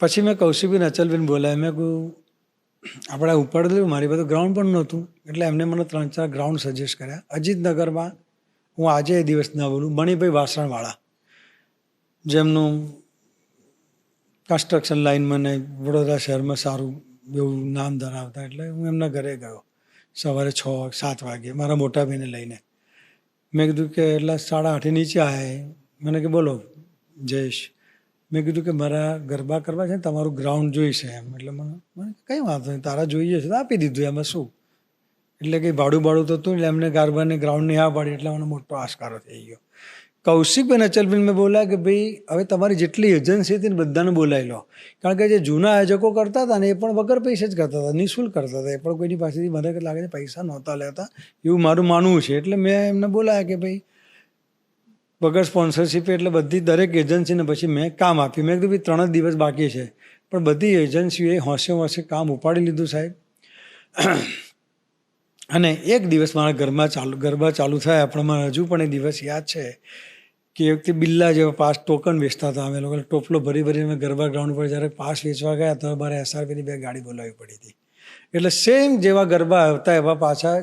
પછી મેં કૌશિકભાઈ અચલબેન બોલાય, મેં કહું આપણે ઉપાડેલું, મારી પાસે ગ્રાઉન્ડ પણ નહોતું, એટલે એમને મને 3-4 ગ્રાઉન્ડ સજેસ્ટ કર્યા. અજીતનગરમાં હું આજે એ દિવસ ના બોલું, મણિભાઈ વાસણવાળા, જેમનું કન્સ્ટ્રક્શન લાઇનમાં ને વડોદરા શહેરમાં સારું એવું નામ ધરાવતા, એટલે હું એમના ઘરે ગયો સવારે 6-7 વાગે મારા મોટા ભાઈને લઈને. મેં કીધું કે એટલે 8:30 નીચે આવ્યા. મને કે બોલો જયેશ. મેં કીધું કે મારા ગરબા કરવા છે ને, તમારું ગ્રાઉન્ડ જોઈશે એમ. એટલે મને કંઈ વાંધો નહીં, તારા જોઈએ છે તો આપી દીધું, એમાં શું. એટલે કંઈ ભાડું તો હતું, એટલે એમને ગરબાને ગ્રાઉન્ડની હા પાડી, એટલે મને મોટો આસ્કારો થઈ ગયો. કૌશિકભાઈ અચલબેન મેં બોલ્યા કે ભાઈ હવે તમારી જેટલી એજન્સી હતી ને બધાને બોલાવી લો, કારણ કે જે જૂના આયોજકો કરતા હતા ને એ પણ વગર પૈસે જ કરતા હતા, નિઃશુલ્ક કરતા હતા, એ પણ કોઈની પાસેથી મને લાગે છે પૈસા નહોતા લેતા, એવું મારું માનવું છે. એટલે મેં એમને બોલાયા કે ભાઈ વગર સ્પોન્સરશીપે, એટલે બધી દરેક એજન્સીને પછી મેં કામ આપ્યું. મેં કીધું ભાઈ 3 જ દિવસ બાકી છે, પણ બધી એજન્સીઓએ હોંશે કામ ઉપાડી લીધું સાહેબ. અને એક દિવસ મારા ગરબા ચાલુ થયા, પણ મને હજુ પણ એ દિવસ યાદ છે કે એ વખતે બિલ્લા જેવા પાસ ટોકન વેચતા હતા. અમે લોકો ટોપલો ભરીને અમે ગરબા ગ્રાઉન્ડ પર જ્યારે પાસ વેચવા ગયા તો મારે SRPની 2 ગાડી બોલાવવી પડી હતી. એટલે સેમ જેવા ગરબા હતા એવા પાછા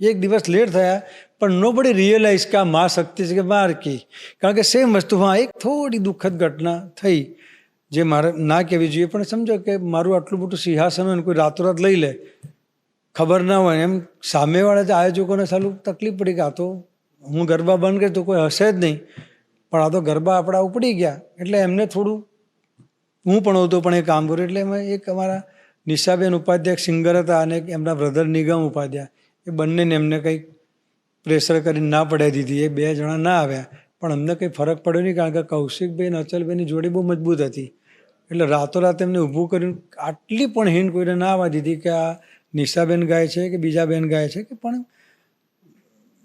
એક દિવસ લેટ થયા, પણ નો બડી રિયલાઇઝ કે આ મા શક્તિ છે કે મારકી, કારણ કે સેમ વસ્તુ. હા, એક થોડી દુઃખદ ઘટના થઈ જે મારે ના કહેવી જોઈએ, પણ સમજો કે મારું આટલું મોટું સિંહાસન હોય ને કોઈ રાતોરાત લઈ લે, ખબર ના હોય એમ. સામેવાળા જે આયોજકોને સાલું તકલીફ પડી કે આ તો હું ગરબા બંધ કરી તો કોઈ હશે જ નહીં, પણ આ તો ગરબા આપણા ઉપડી ગયા, એટલે એમને થોડું, હું પણ હતો પણ એ કામ કર્યું. એટલે એમાં એક અમારા નિશાબેન ઉપાધ્યાય સિંગર હતા અને એમના બ્રધર નિગમ ઉપાધ્યાય, એ બંનેને એમને કંઈક પ્રેશર કરીને ના પડાવી દીધી. એ 2 જણા ના આવ્યા, પણ અમને કંઈ ફરક પડ્યો નહીં, કારણ કે કૌશિકભાઈ અને અચલભાઈની જોડી બહુ મજબૂત હતી. એટલે રાતોરાત એમને ઊભું કર્યું. આટલી પણ હિંટ કોઈને ના આવવા દીધી કે આ નિશાબેન ગાય છે કે બીજા બેન ગાય છે, કે પણ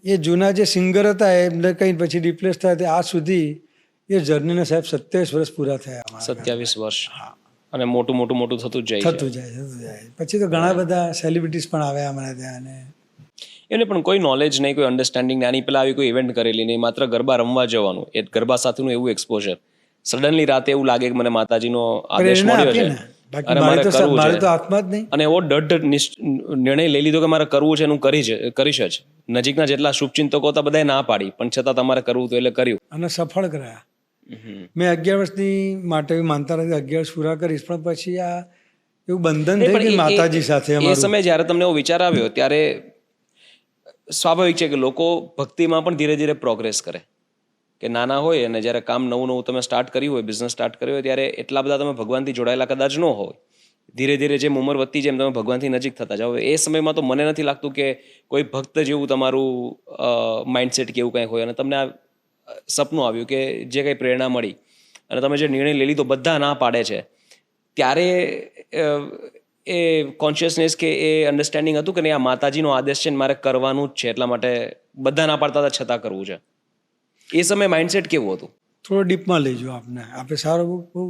એ જૂના જે સિંગર હતા એમને કંઈ પછી રિપ્લેસ થયા તે આજ સુધી એ જર્નીને સાહેબ 27 વર્ષ પૂરા થયા અમારા. 27 વર્ષ. અને મોટું મોટું મોટું થતું જ જાય છે. થતું જાય. પછી તો ઘણા બધા સેલિબ્રિટીઝ પણ આવ્યા અમારા ત્યાં. અને એને પણ કોઈ નોલેજ નહીં, કોઈ અન્ડરસ્ટેન્ડિંગ નહીં. આની પહેલા આવી કોઈ ઇવેન્ટ કરેલી નહીં, માત્ર ગરબા રમવા જવાનું, એ ગરબા સાથેનું એવું એક્સપોઝર. સડનલી રાતે એવું લાગે કે મને માતાજીનો આદેશ મળ્યો છે અને મારે કરવું મારે તો છે, હાથમાં જ નહીં. અને એવો દઢ નિર્ણય લઈ લીધો કે મારે કરવું છે, એનું કરીશ જ. નજીકના જેટલા શુભચિંતકો હતા બધાએ ના પાડી, પણ છતાં તમારે કરવું તો એટલે કર્યું અને સફળ કરાયા. મેં 11 વર્ષની માટે માનતા નથી, 11 વર્ષ પૂરા કરીશ, પણ પછી આ એવું બંધન થઈ ગયું માતાજી સાથે. એ સમયે જ્યારે તમને એવો વિચાર આવ્યો ત્યારે સ્વાભાવિક છે કે લોકો ભક્તિમાં પણ ધીરે ધીરે પ્રોગ્રેસ કરે. કે નાના હોય અને જ્યારે કામ નવું તમે સ્ટાર્ટ કર્યું હોય, બિઝનેસ સ્ટાર્ટ કર્યો હોય, ત્યારે એટલા બધા તમે ભગવાનથી જોડાયેલા કદાચ ન હોય. ધીરે ધીરે જેમ ઉંમર વધતી જેમ તમે ભગવાનથી નજીક થતા જાઓ. એ સમયમાં તો મને નથી લાગતું કે કોઈ ભક્ત જેવું તમારું માઇન્ડસેટ કે એવું કંઈ હોય. અને તમને આ સપનું આવ્યું કે જે કંઈ પ્રેરણા મળી અને તમે જે નિર્ણય લઈ લીધો, બધા ના પાડે છે, ત્યારે એ કોન્શિયસનેસ કે એ અન્ડરસ્ટેન્ડિંગ હતું કે નહીં આ માતાજીનો આદેશ છે ને મારે કરવાનું જ છે, એટલા માટે બધા ના પાડતા હતા છતાં કરવું છે. એ સમયે માઇન્ડસેટ કેવું હતું? થોડો ડીપમાં લઈ જાઓ આપને. આપણે સારો બહુ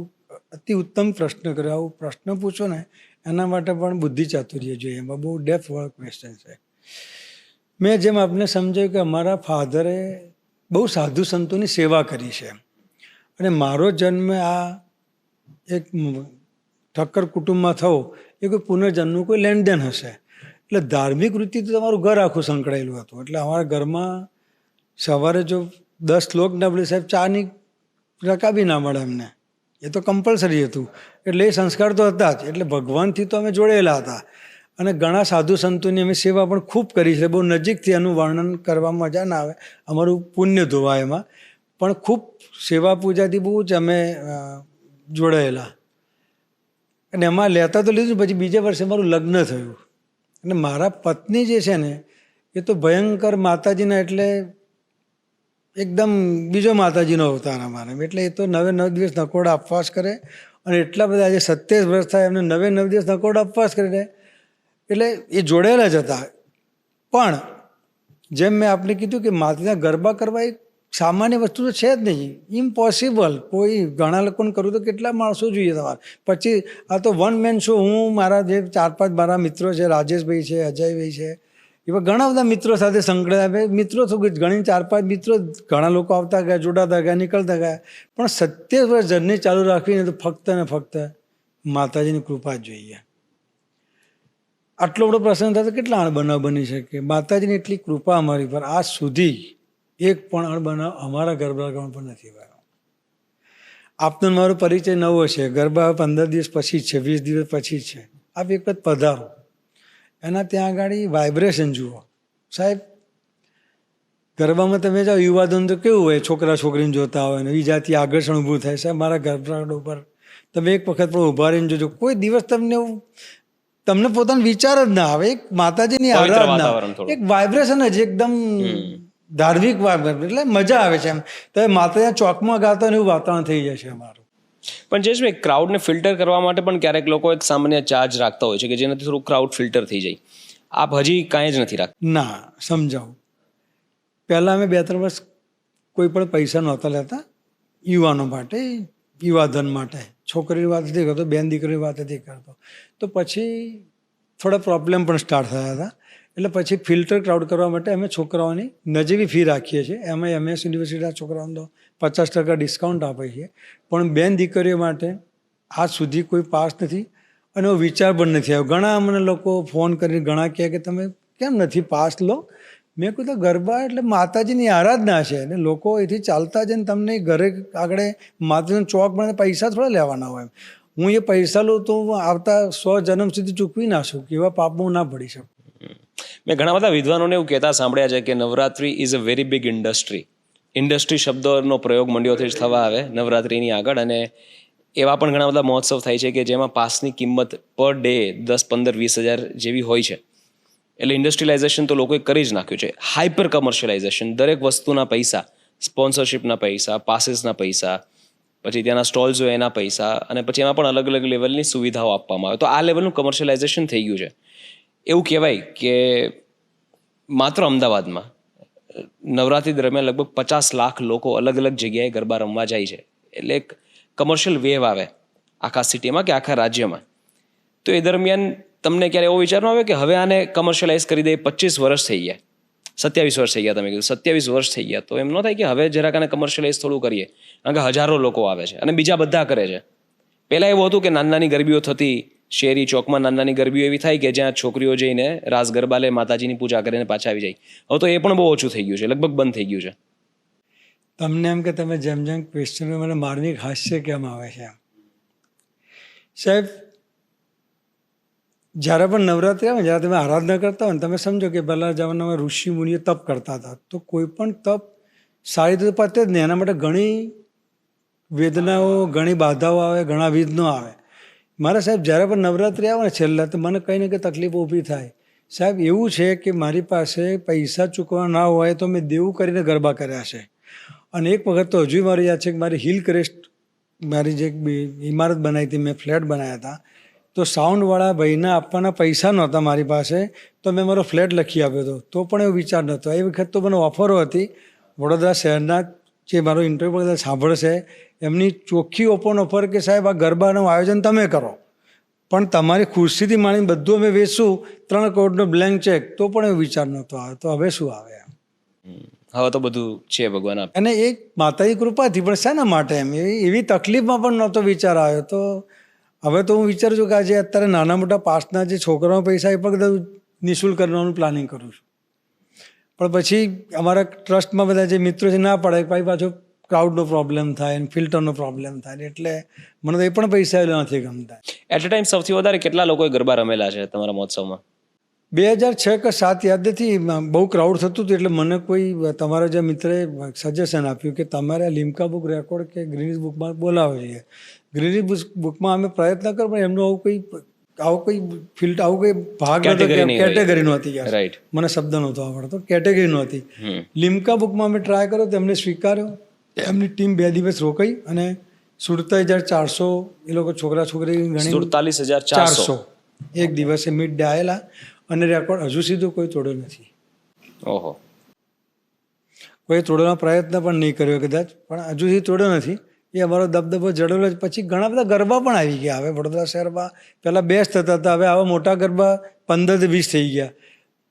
અતિ ઉત્તમ પ્રશ્ન કર્યો. આવું પ્રશ્ન પૂછો ને એના માટે પણ બુદ્ધિ ચાતુર્ય જોઈએ. એમાં બહુ ડેપ્થ વાળો ક્વેશ્ચન છે. મેં જેમ આપને સમજાવ્યું કે અમારા ફાધરે બહુ સાધુ સંતોની સેવા કરી છે, અને મારો જન્મ આ એક ઠક્કર કુટુંબમાં થવો એ કોઈ પુનર્જન્મનું કોઈ લેણદેન હશે. એટલે ધાર્મિક વૃત્તિ તો તમારું ઘર આખું સંકળાયેલું હતું. એટલે અમારા ઘરમાં સવારે જો 10 શ્લોક ના બોલે સાહેબ, ચાની રકાબી ના મળે અમને. એ તો કમ્પલસરી હતું. એટલે એ સંસ્કાર તો હતા જ. એટલે ભગવાનથી તો અમે જોડેલા હતા. અને ઘણા સાધુ સંતોની અમે સેવા પણ ખૂબ કરી છે. બહુ નજીકથી એનું વર્ણન કરવામાં મજા ના આવે, અમારું પુણ્ય ધોવાય એમાં. પણ ખૂબ સેવા પૂજાથી બહુ જ અમે જોડાયેલા. અને એમાં લેતા તો લીધું. પછી બીજા વર્ષે મારું લગ્ન થયું. અને મારા પત્ની જે છે ને એ તો ભયંકર માતાજીના, એટલે એકદમ બીજો માતાજીનો અવતાર અમારે. એટલે એ તો 9 દિવસ નકોડા ઉપવાસ કરે. અને એટલા બધા આજે 27 વર્ષ થાય એમને 9 દિવસ નકોડા ઉપવાસ કરીને, એટલે એ જોડેલા જ હતા. પણ જેમ મેં આપને કીધું કે માતાજીના ગરબા કરવા એક સામાન્ય વસ્તુ તો છે જ નહીં, ઇમ્પોસિબલ. કોઈ ઘણા લોકોને કરવું તો કેટલા માણસો જોઈએ તમારે. પછી આ તો વન મેન શો. હું મારા જે 4-5 મારા મિત્રો છે, રાજેશભાઈ છે, અજયભાઈ છે, એવા ઘણા બધા મિત્રો સાથે સંકળાયા. મિત્રો તો ઘણી 4-5 મિત્રો, ઘણા લોકો આવતા ગયા, જોડાતા ગયા, નીકળતા ગયા. પણ 27 વર્ષ જર્ની ચાલુ રાખવીને તો ફક્ત ને ફક્ત માતાજીની કૃપા જ જોઈએ. આટલો બધો પ્રસંગ થતો કેટલા અણબનાવ બની શકે. માતાજીની એટલી કૃપા અમારી પર આજ સુધી એક પણ અણબનાવ અમારા ગરબા ગ્રાઉન્ડ પર નથી થયો. આપનો મારો પરિચય નવો છે. ગરબા 15 દિવસ પછી છે, 20 દિવસ પછી છે. આપ એક વખત પધારો, એના ત્યાં આગળ વાઇબ્રેશન જુઓ સાહેબ. ગરબામાં તમે જાઓ, યુવાધન તો કેવું હોય, છોકરા છોકરીને જોતા હોય ને બીજાથી આકર્ષણ ઊભું થાય. સાહેબ મારા ગરબા ઉપર તમે એક વખત પણ ઊભા રહીને જોજો, કોઈ દિવસ તમને પોતાનો વિચાર જ ના આવે. એક માતાજીની આરાધના, એક વાઇબ્રેશન જ એકદમ ધાર્મિક વાઇબ્રેશન, એટલે મજા આવે છે. એમ તમે માતાજીના ચોકમાં ગાતા હોય ને એવું વાતાવરણ થઈ જાય છે અમારું. પણ જયેશભાઈ, ક્રાઉડને ફિલ્ટર કરવા માટે પણ ક્યારેક લોકો એક સામાન્ય ચાર્જ રાખતા હોય છે કે જેનાથી થોડું ક્રાઉડ ફિલ્ટર થઈ જાય. આપ હજી કાંઈ જ નથી રાખતા? ના, સમજાવું. પહેલાં અમે 2-3 વર્ષ કોઈ પણ પૈસા નહોતા લેતા યુવાનો માટે, યુવાધન માટે. છોકરીની વાત નથી કરતો, બેન દીકરીની વાત નથી કરતો. તો પછી થોડા પ્રોબ્લેમ પણ સ્ટાર્ટ થયા હતા. એટલે પછી ફિલ્ટર ક્રાઉડ કરવા માટે અમે છોકરાઓની નજીવી ફી રાખીએ છીએ. એમાં MS યુનિવર્સિટીના છોકરાઓને તો 50% ડિસ્કાઉન્ટ આપીએ છીએ. પણ બેન દીકરીઓ માટે આજ સુધી કોઈ પાસ નથી, અને એવો વિચાર પણ નથી આવ્યો. ઘણા અમને લોકો ફોન કરીને ઘણા કહે કે તમે કેમ નથી પાસ લો. મેં કીધું ગરબા એટલે માતાજીની આરાધના છે, અને લોકો એથી ચાલતા જઈને તમને ઘરે આગળ માતાજીનો ચોક બને, પૈસા થોડા લેવાના હોય. હું એ પૈસા લઉં તો આવતા 100 જન્મ સુધી ચૂકવી ના શકું, એવા પાપમાં હું ના પડી શકું. મેં ઘણા બધા વિદ્વાનોને એવું કહેતા સાંભળ્યા છે કે Navratri is a very big industry. Industry શબ્દનો પ્રયોગ મંડ્યોથી જ થવા આવે નવરાત્રિની આગળ. અને એવા પણ ઘણા બધા મહોત્સવ થાય છે કે જેમાં પાસની કિંમત પર ડે 10, 15, 20 હજાર જેવી હોય છે. એટલે ઇન્ડસ્ટ્રીયલાઇઝેશન તો લોકોએ કરી જ નાખ્યું છે. હાઇપર કમર્શિયલાઇઝેશન, દરેક વસ્તુના પૈસા, સ્પોન્સરશિપના પૈસા, પાસીસના પૈસા, પછી ત્યાંના સ્ટોલ્સ હોય એના પૈસા, અને પછી એમાં પણ અલગ અલગ લેવલની સુવિધાઓ આપવામાં આવે. તો આ લેવલનું કમર્શિયલાઇઝેશન થઈ ગયું છે. એવું કહેવાય કે માત્ર અમદાવાદમાં નવરાત્રી દરમિયાન લગભગ 50 લાખ લોકો અલગ અલગ જગ્યાએ ગરબા રમવા જાય છે. એટલે એક કમર્શિયલ વેવ આવે આખા સિટીમાં કે આખા રાજ્યમાં. તો એ દરમિયાન તમને ક્યારે એવો વિચાર ન આવે કે હવે આને કમર્શિયલાઇઝ કરી દે? 25 વર્ષ થઈ ગયા, 27 વર્ષ થઈ ગયા, તમે કીધું 27 વર્ષ થઈ ગયા, તો એમ ન થાય કે હવે જરાક આને કમર્શિયલાઇઝ થોડું કરીએ? કારણ કે હજારો લોકો આવે છે અને બીજા બધા કરે છે. પહેલાં એવું હતું કે નાની નાની ગરબીઓ થતી, શેરી ચોકમાં નાની નાની ગરબીઓ એવી થાય કે જ્યાં છોકરીઓ જઈને રાસ ગરબા લે, માતાજીની પૂજા કરીને પાછા આવી જાય. હવે તો એ પણ બહુ ઓછું થઈ ગયું છે, લગભગ બંધ થઈ ગયું છે. તમને એમ કે તમે જેમ જેમ ક્વેશ્ચન મને માર્મિક હાસ્ય કેમ આવે છે એમ. સાહેબ, જ્યારે પણ નવરાત્રિ આવે, જ્યારે તમે આરાધના કરતા હોય ને, તમે સમજો કે પહેલાં જમાનામાં ઋષિ મુનિઓ તપ કરતા હતા. તો કોઈ પણ તપ સારી રીતે પતે જ નહીં. એના માટે ઘણી વેદનાઓ, ઘણી બાધાઓ આવે, ઘણા વિઘ્નો આવે. મારા સાહેબ જ્યારે પણ નવરાત્રિ આવે ને છેલ્લા, તો મને કંઈ ને કંઈ તકલીફો ઊભી થાય. સાહેબ, એવું છે કે મારી પાસે પૈસા ચૂકવા ના હોય તો મેં દેવું કરીને ગરબા કર્યા છે. અને એક વખત તો હજુ મારી યાદ છે કે મારી હિલ ક્રેસ્ટ, મારી જે ઇમારત બનાવી હતી, મેં ફ્લેટ બનાવ્યા હતા, તો સાઉન્ડવાળા ભાઈના આપવાના પૈસા નહોતા મારી પાસે, તો મેં મારો ફ્લેટ લખી આપ્યો હતો. તો પણ એવો વિચાર નહોતો. એ વખત તો મને ઓફરો હતી. વડોદરા શહેરના જે મારો ઇન્ટરવ્યૂ બધા સાંભળશે, એમની ચોખ્ખી ઓપન ઓફર કે સાહેબ આ ગરબાનું આયોજન તમે કરો, પણ તમારી ખુરશીથી માણીને બધું અમે વેચશું, 3 કરોડનો બ્લેન્ક ચેક. તો પણ એવો વિચાર નહોતો આવે. તો હવે શું આવે? હવે તો બધું છે ભગવાન આપે. અને એક માતાજી કૃપાથી, પણ શાના માટે એમ એવી તકલીફમાં પણ નહોતો વિચાર આવ્યો. તો હવે તો હું વિચારું છું કે આજે અત્યારે નાના મોટા પાસના જે છોકરાઓ પૈસા, એ પણ બધા નિઃશુલ્ક કરવાનું પ્લાનિંગ કરું છું. પણ પછી અમારા ટ્રસ્ટમાં બધા જે મિત્રો છે ના પડે, ભાઈ પાછો ક્રાઉડનો પ્રોબ્લેમ થાય અને ફિલ્ટરનો પ્રોબ્લેમ થાય, એટલે મને તો એ પણ પૈસા નથી ગમતા. એટ અ ટાઈમ સૌથી વધારે કેટલા લોકોએ ગરબા રમેલા છે તમારા મહોત્સવમાં? 2006 કે 7 યાદ નથી, બહુ ક્રાઉડ થતું હતું. એટલે મને કોઈ તમારા જે મિત્રએ સજેશન આપ્યું કે તમારે આ લિમ્કા બુક રેકોર્ડ કે ગ્રીનિસ બુકમાં બોલાવો જોઈએ. ગ્રીનિસ બુકમાં અમે પ્રયત્ન કરો, પણ એમનો આવું કોઈ ભાગ નહોતો, કેટેગરી નહોતી. રાઈટ, મને શબ્દ નહોતો આવડતો, કેટેગરી નહોતી. લિમ્કા બુકમાં અમે ટ્રાય કર્યો, તેમને સ્વીકાર્યો. એમની ટીમ 2 દિવસ રોકાઈ અને 47,400 એ લોકો છોકરા છોકરી ગણી, 47,400 એક દિવસે મિડ ડે આવેલા. અને રેકોર્ડ હજુ સીધું કોઈ તોડ્યો નથી. ઓહો. કોઈ તોડવાનો પ્રયત્ન પણ નહીં કર્યો કદાચ, પણ હજુ સુધી તોડ્યો નથી. એ અમારો દબદબો જડેલો જ. પછી ઘણા બધા ગરબા પણ આવી ગયા. હવે વડોદરા શહેરમાં પહેલાં બેસ્ટ થતા હતા, હવે આવા મોટા ગરબા 15-20 થઈ ગયા.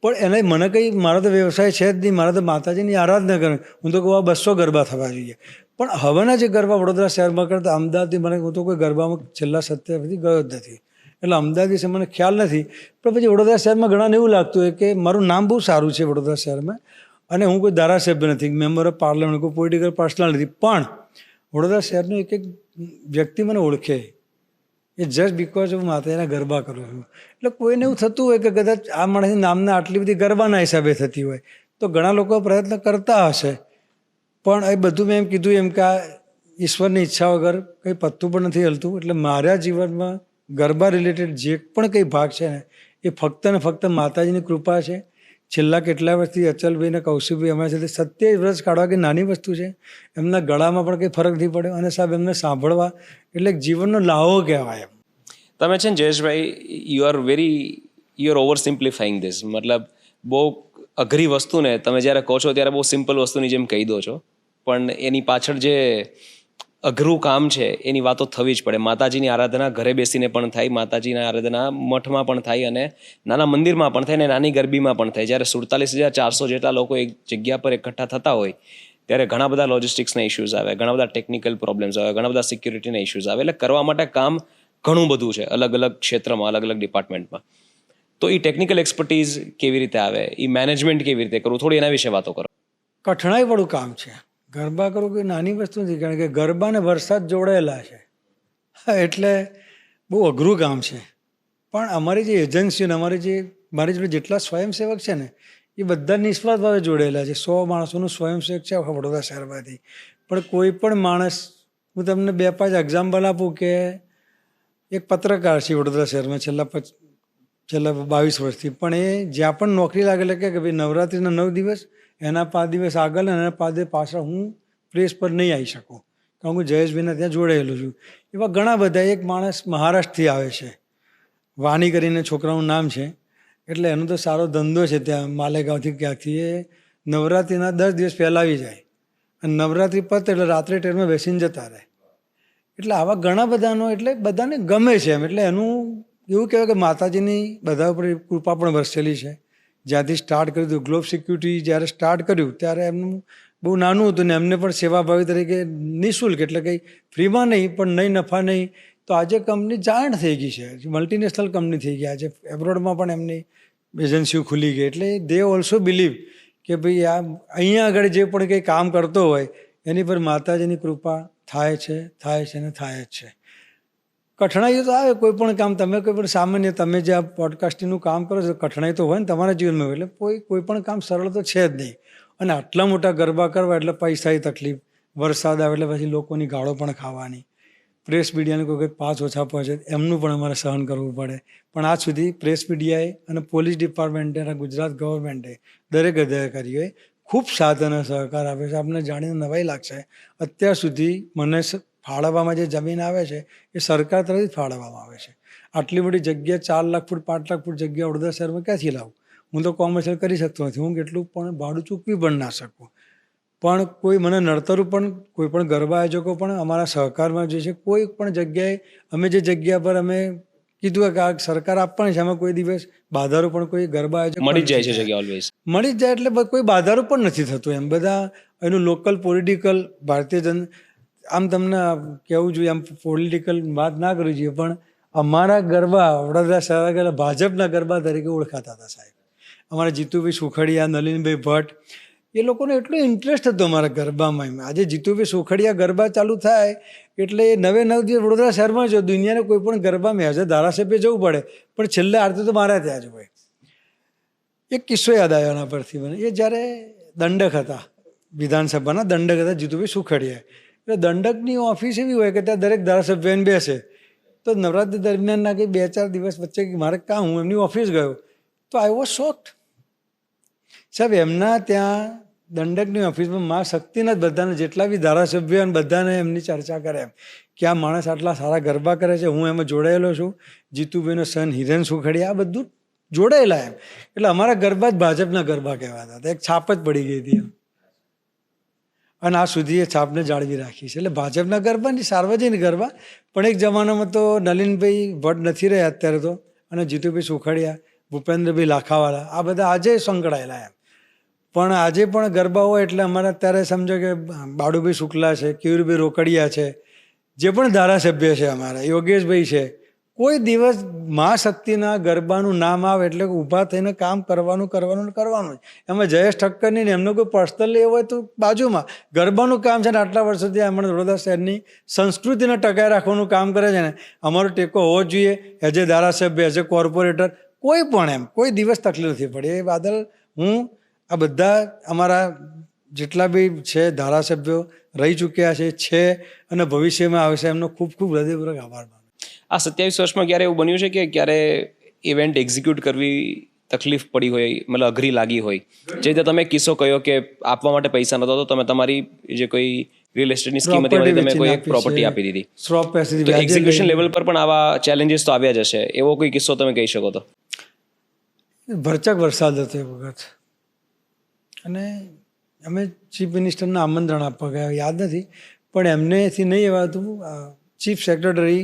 પણ એને મને કંઈ, મારો તો વ્યવસાય છે જ નહીં, મારે તો માતાજીની આરાધના કરવી. હું તો કહું આ 200 ગરબા થવા જોઈએ. પણ હવેના જે ગરબા વડોદરા શહેરમાં કરતા, અમદાવાદથી મને, હું તો કોઈ ગરબામાં છેલ્લા 70 વર્ષથી ગયો જ નથી. એટલે અમદાવાદ વિશે મને ખ્યાલ નથી. પણ પછી વડોદરા શહેરમાં ઘણાને એવું લાગતું હોય કે મારું નામ બહુ સારું છે વડોદરા શહેરમાં, અને હું કોઈ ધારાસભ્ય નથી, મેમ્બર ઓફ પાર્લામેન્ટ, કોઈ પોલિટિકલ પર્સનાલિટી, પણ વડોદરા શહેરનો એક એક વ્યક્તિ મને ઓળખે, એ જસ્ટ બિકોઝ હું માતાજીના ગરબા કરું છું. એટલે કોઈને એવું થતું હોય કે કદાચ આ માણસની નામના આટલી બધી ગરબાના હિસાબે થતી હોય, તો ઘણા લોકો પ્રયત્ન કરતા હશે. પણ એ બધું મેં એમ કીધું એમ કે આ ઈશ્વરની ઈચ્છા વગર કંઈ પત્તું પણ નથી હલતું. એટલે મારા જીવનમાં ગરબા રિલેટેડ જે પણ કંઈ ભાગ છે ને, એ ફક્ત ને ફક્ત માતાજીની કૃપા છે. છેલ્લા કેટલા વર્ષથી અચલભાઈ અને કૌશિકભાઈ અમારી સાથે 27 વર્ષ કાઢવા કે નાની વસ્તુ છે. એમના ગળામાં પણ કંઈ ફરક નથી પડ્યો. અને સાહેબ, એમને સાંભળવા એટલે જીવનનો લાવો કહેવાય. એમ તમે છે ને Jayeshbhai, you are over simplifying this. મતલબ બહુ અઘરી વસ્તુને તમે જ્યારે કહો છો ત્યારે બહુ સિમ્પલ વસ્તુની જેમ કહી દો છો, પણ એની પાછળ જે અઘરું કામ છે એની વાતો થવી જ પડે. માતાજીની આરાધના ઘરે બેસીને પણ થાય, માતાજીની આરાધના મઠમાં પણ થાય, અને નાના મંદિરમાં પણ થાય, અને નાની ગરબીમાં પણ થાય. જ્યારે 47,400 જેટલા લોકો એક જગ્યા પર એકઠા થતા હોય ત્યારે ઘણા બધા લોજિસ્ટિક્સના ઇશ્યુઝ આવે, ઘણા બધા ટેકનિકલ પ્રોબ્લેમ્સ આવે, ઘણા બધા સિક્યુરિટીના ઇશ્યુઝ આવે. એટલે કરવા માટે કામ ઘણું બધું છે, અલગ અલગ ક્ષેત્રમાં, અલગ અલગ ડિપાર્ટમેન્ટમાં. તો એ ટેકનિકલ એક્સપર્ટીઝ કેવી રીતે આવે, એ મેનેજમેન્ટ કેવી રીતે કરવું, થોડી એના વિશે વાતો કરો. કઠણાઈવાળું કામ છે. ગરબા કરવું કોઈ નાની વસ્તુ નથી, કારણ કે ગરબા ને વરસાદ જોડાયેલા છે. એટલે બહુ અઘરું કામ છે. પણ અમારી જે એજન્સીઓ ને મારી જોડે જેટલા સ્વયંસેવક છે ને, એ બધા નિસ્વાર્થ ભાવે જોડેલા છે. 100 માણસોનું સ્વયંસેવક છે આખા વડોદરા શહેરમાંથી. પણ કોઈ પણ માણસ, હું તમને 2-5 એક્ઝામ્પલ આપું કે એક પત્રકાર છે વડોદરા શહેરમાં છેલ્લા છેલ્લા 22 વર્ષથી. પણ એ જ્યાં પણ નોકરી લાગે એટલે કે ભાઈ નવરાત્રિના 9 દિવસ, એના 5 દિવસ આગળ અને એના 5 દિવસ પાછળ હું પ્રેસ પર નહીં આવી શકું, કારણ કે હું જયેશભાઈના ત્યાં જોડાયેલો છું. એવા ઘણા બધા. એક માણસ મહારાષ્ટ્રથી આવે છે, વાણી કરીને છોકરાનું નામ છે, એટલે એનો તો સારો ધંધો છે ત્યાં માલેગાંવથી ક્યાંકથી. એ નવરાત્રિના 10 દિવસ પહેલાં આવી જાય અને નવરાત્રિ પતે એટલે રાત્રે ટ્રેનમાં બેસીને જતા રહે. એટલે આવા ઘણા બધાનો, એટલે બધાને ગમે છે એમ. એટલે એનું એવું કહેવાય કે માતાજીની બધા ઉપર કૃપા પણ વરસેલી છે. જ્યાંથી સ્ટાર્ટ કર્યું હતું ગ્લોબ સિક્યુરિટી, જ્યારે સ્ટાર્ટ કર્યું ત્યારે એમનું બહુ નાનું હતું ને એમને પણ સેવાભાવી તરીકે નિઃશુલ્ક, એટલે કંઈ ફ્રીમાં નહીં પણ નહીં નફા નહીં, તો આજે કંપની જાયન્ટ થઈ ગઈ છે, મલ્ટીનેશનલ કંપની થઈ ગઈ. આજે એબ્રોડમાં પણ એમની એજન્સીઓ ખુલી ગઈ. એટલે દે ઓલ્સો બિલીવ કે ભાઈ આ અહીંયા આગળ જે પણ કંઈ કામ કરતો હોય એની પર માતાજીની કૃપા થાય છે ને થાય જ છે. કઠણાઈઓ તો આવે, કોઈ પણ કામ. તમે કોઈ પણ સામાન્ય, તમે જે આ પોડકાસ્ટિંગનું કામ કરો છો, કઠણાઈ તો હોય ને તમારા જીવનમાં. એટલે કોઈ પણ કામ સરળ તો છે જ નહીં. અને આટલા મોટા ગરબા કરવા એટલે પૈસાની તકલીફ, વરસાદ આવે એટલે પછી લોકોની ગાળો પણ ખાવાની, પ્રેસ મીડિયાને કોઈ 5 ઓછા પહોંચે એમનું પણ અમારે સહન કરવું પડે. પણ આજ સુધી પ્રેસ મીડિયાએ અને પોલીસ ડિપાર્ટમેન્ટે અને ગુજરાત ગવર્મેન્ટે દરેક અધિકારીઓએ ખૂબ સાથ અને સહકાર આપે છે. આપને જાણીને નવાઈ લાગશે, અત્યાર સુધી મને ફાળવવામાં જે જમીન આવે છે એ સરકાર તરફથી ફાળવવામાં આવે છે. આટલી મોટી જગ્યા, 4 લાખ ફૂટ 5 લાખ ફૂટ જગ્યા વડોદરા શહેરમાં ક્યાંથી લાવું? હું તો કોમર્શિયલ કરી શકતો નથી, હું કેટલું પણ ભાડું ચૂકવી પણ ના શકું. પણ કોઈ મને નડતરું પણ, કોઈ પણ ગરબા આયોજકો પણ અમારા સહકારમાં જે છે, કોઈ પણ જગ્યાએ અમે જે જગ્યા પર અમે કીધું કે આ સરકાર આપવાની છે, એમાં કોઈ દિવસ બાધારો પણ કોઈ ગરબા આયોજક મળી જ જાય છે જગ્યા ઓલવેઝ. મળી જ જાય, એટલે કોઈ બાધારો પણ નથી થતું એમ. બધા એનું લોકલ પોલિટિકલ ભારતીય આમ તમને કહેવું જોઈએ, આમ પોલિટિકલ વાત ના કરવી જોઈએ, પણ અમારા ગરબા વડોદરા શહેર ભાજપના ગરબા તરીકે ઓળખાતા હતા સાહેબ. અમારા જીતુભાઈ સુખડિયા, નલિનભાઈ ભટ્ટ, એ લોકોને એટલો ઇન્ટરેસ્ટ હતો અમારા ગરબામાં. આજે જીતુભાઈ સુખડિયા ગરબા ચાલુ થાય એટલે 9 દિવસ વડોદરા શહેરમાં જ, દુનિયાને કોઈ પણ ગરબામાં એઝ અ ધારાસભ્ય જવું પડે, પણ છેલ્લે આરતી તો મારા ત્યાં જ હોય. એક કિસ્સો યાદ આવ્યો એના પરથી મને. એ જ્યારે દંડક હતા, વિધાનસભાના દંડક હતા જીતુભાઈ સુખડિયા. એટલે દંડકની ઓફિસ એવી હોય કે ત્યાં દરેક ધારાસભ્યને બેસે. તો નવરાત્રિ દરમિયાનના કંઈ 2-4 દિવસ વચ્ચે મારે કામ, હું એમની ઓફિસ ગયો તો આઈ વોઝ શોક્ડ સાહેબ. એમના ત્યાં દંડકની ઓફિસમાં મા શક્તિના જ બધાને, જેટલા બી ધારાસભ્યો અને બધાને એમની ચર્ચા કરે એમ કે આ માણસ આટલા સારા ગરબા કરે છે, હું એમાં જોડાયેલો છું, જીતુભાઈનો સન હિરેન સુખડિયા, આ બધું જોડાયેલા એમ. એટલે અમારા ગરબા જ ભાજપના ગરબા કહેવાતા હતા. એક છાપ જ પડી ગઈ હતી એમ, અને આ સુધી એ છાપને જાળવી રાખી છે. એટલે ભાજપના ગરબા ની સાર્વજનિક ગરબા. પણ એક જમાનામાં તો નલિનભાઈ ભટ્ટ નથી રહ્યા અત્યારે તો, અને જીતુભાઈ સુખડિયા, ભૂપેન્દ્રભાઈ લાખાવાલા, આ બધા આજે સંકળાયેલા એમ. પણ આજે પણ ગરબા હોય એટલે અમારા અત્યારે સમજો કે બાળુભાઈ શુક્લા છે, કેયુરભાઈ રોકડિયા છે, જે પણ ધારાસભ્ય છે અમારા, યોગેશભાઈ છે, કોઈ દિવસ મહાશક્તિના ગરબાનું નામ આવે એટલે ઊભા થઈને કામ કરવાનું જ. એમાં જયેશ ઠક્કરની ને એમનો કોઈ પર્સનલ એ હોય તો બાજુમાં, ગરબાનું કામ છે ને આટલા વર્ષોથી અમારા વડોદરા શહેરની સંસ્કૃતિને ટકાઈ રાખવાનું કામ કરે છે ને, અમારો ટેકો હોવો જોઈએ એઝ એ ધારાસભ્ય, એઝ એ કોર્પોરેટર, કોઈ પણ એમ કોઈ દિવસ તકલીફ નથી પડી. એ બાદલ હું આ બધા અમારા જેટલા બી છે ધારાસભ્યો રહી ચૂક્યા છે અને ભવિષ્યમાં આવશે, એમનો ખૂબ ખૂબ હૃદયપૂર્વક આભાર માનું. આ 27 વર્ષમાં ક્યારે એવું બન્યું છે કે ક્યારે ઇવેન્ટ એક્ઝિક્યુટ કરવી તકલીફ પડી હોય, મતલબ અઘરી લાગી હોય? જે રીતે તમે કિસ્સો કહ્યો કે આપવા માટે પૈસા નતો તો તમે તમારી જે કોઈ રિયલ એસ્ટેટની સ્કીમ હતી એમાંથી તમે કોઈ એક પ્રોપર્ટી આપી દીધી. તો એક્ઝિક્યુશન લેવલ પર પણ આવા ચેલેન્જીસ તો આવ્યા જ હશે. એવો કોઈ કિસ્સો તમે કહી શકો તો? ભરચક વરસાદ હતો એ વખત, અને અમે ચીફ મિનિસ્ટરને આમંત્રણ આપવા ગયા, યાદ નથી, પણ એમનેથી નહીં એવાતું ચીફ સેક્રેટરી,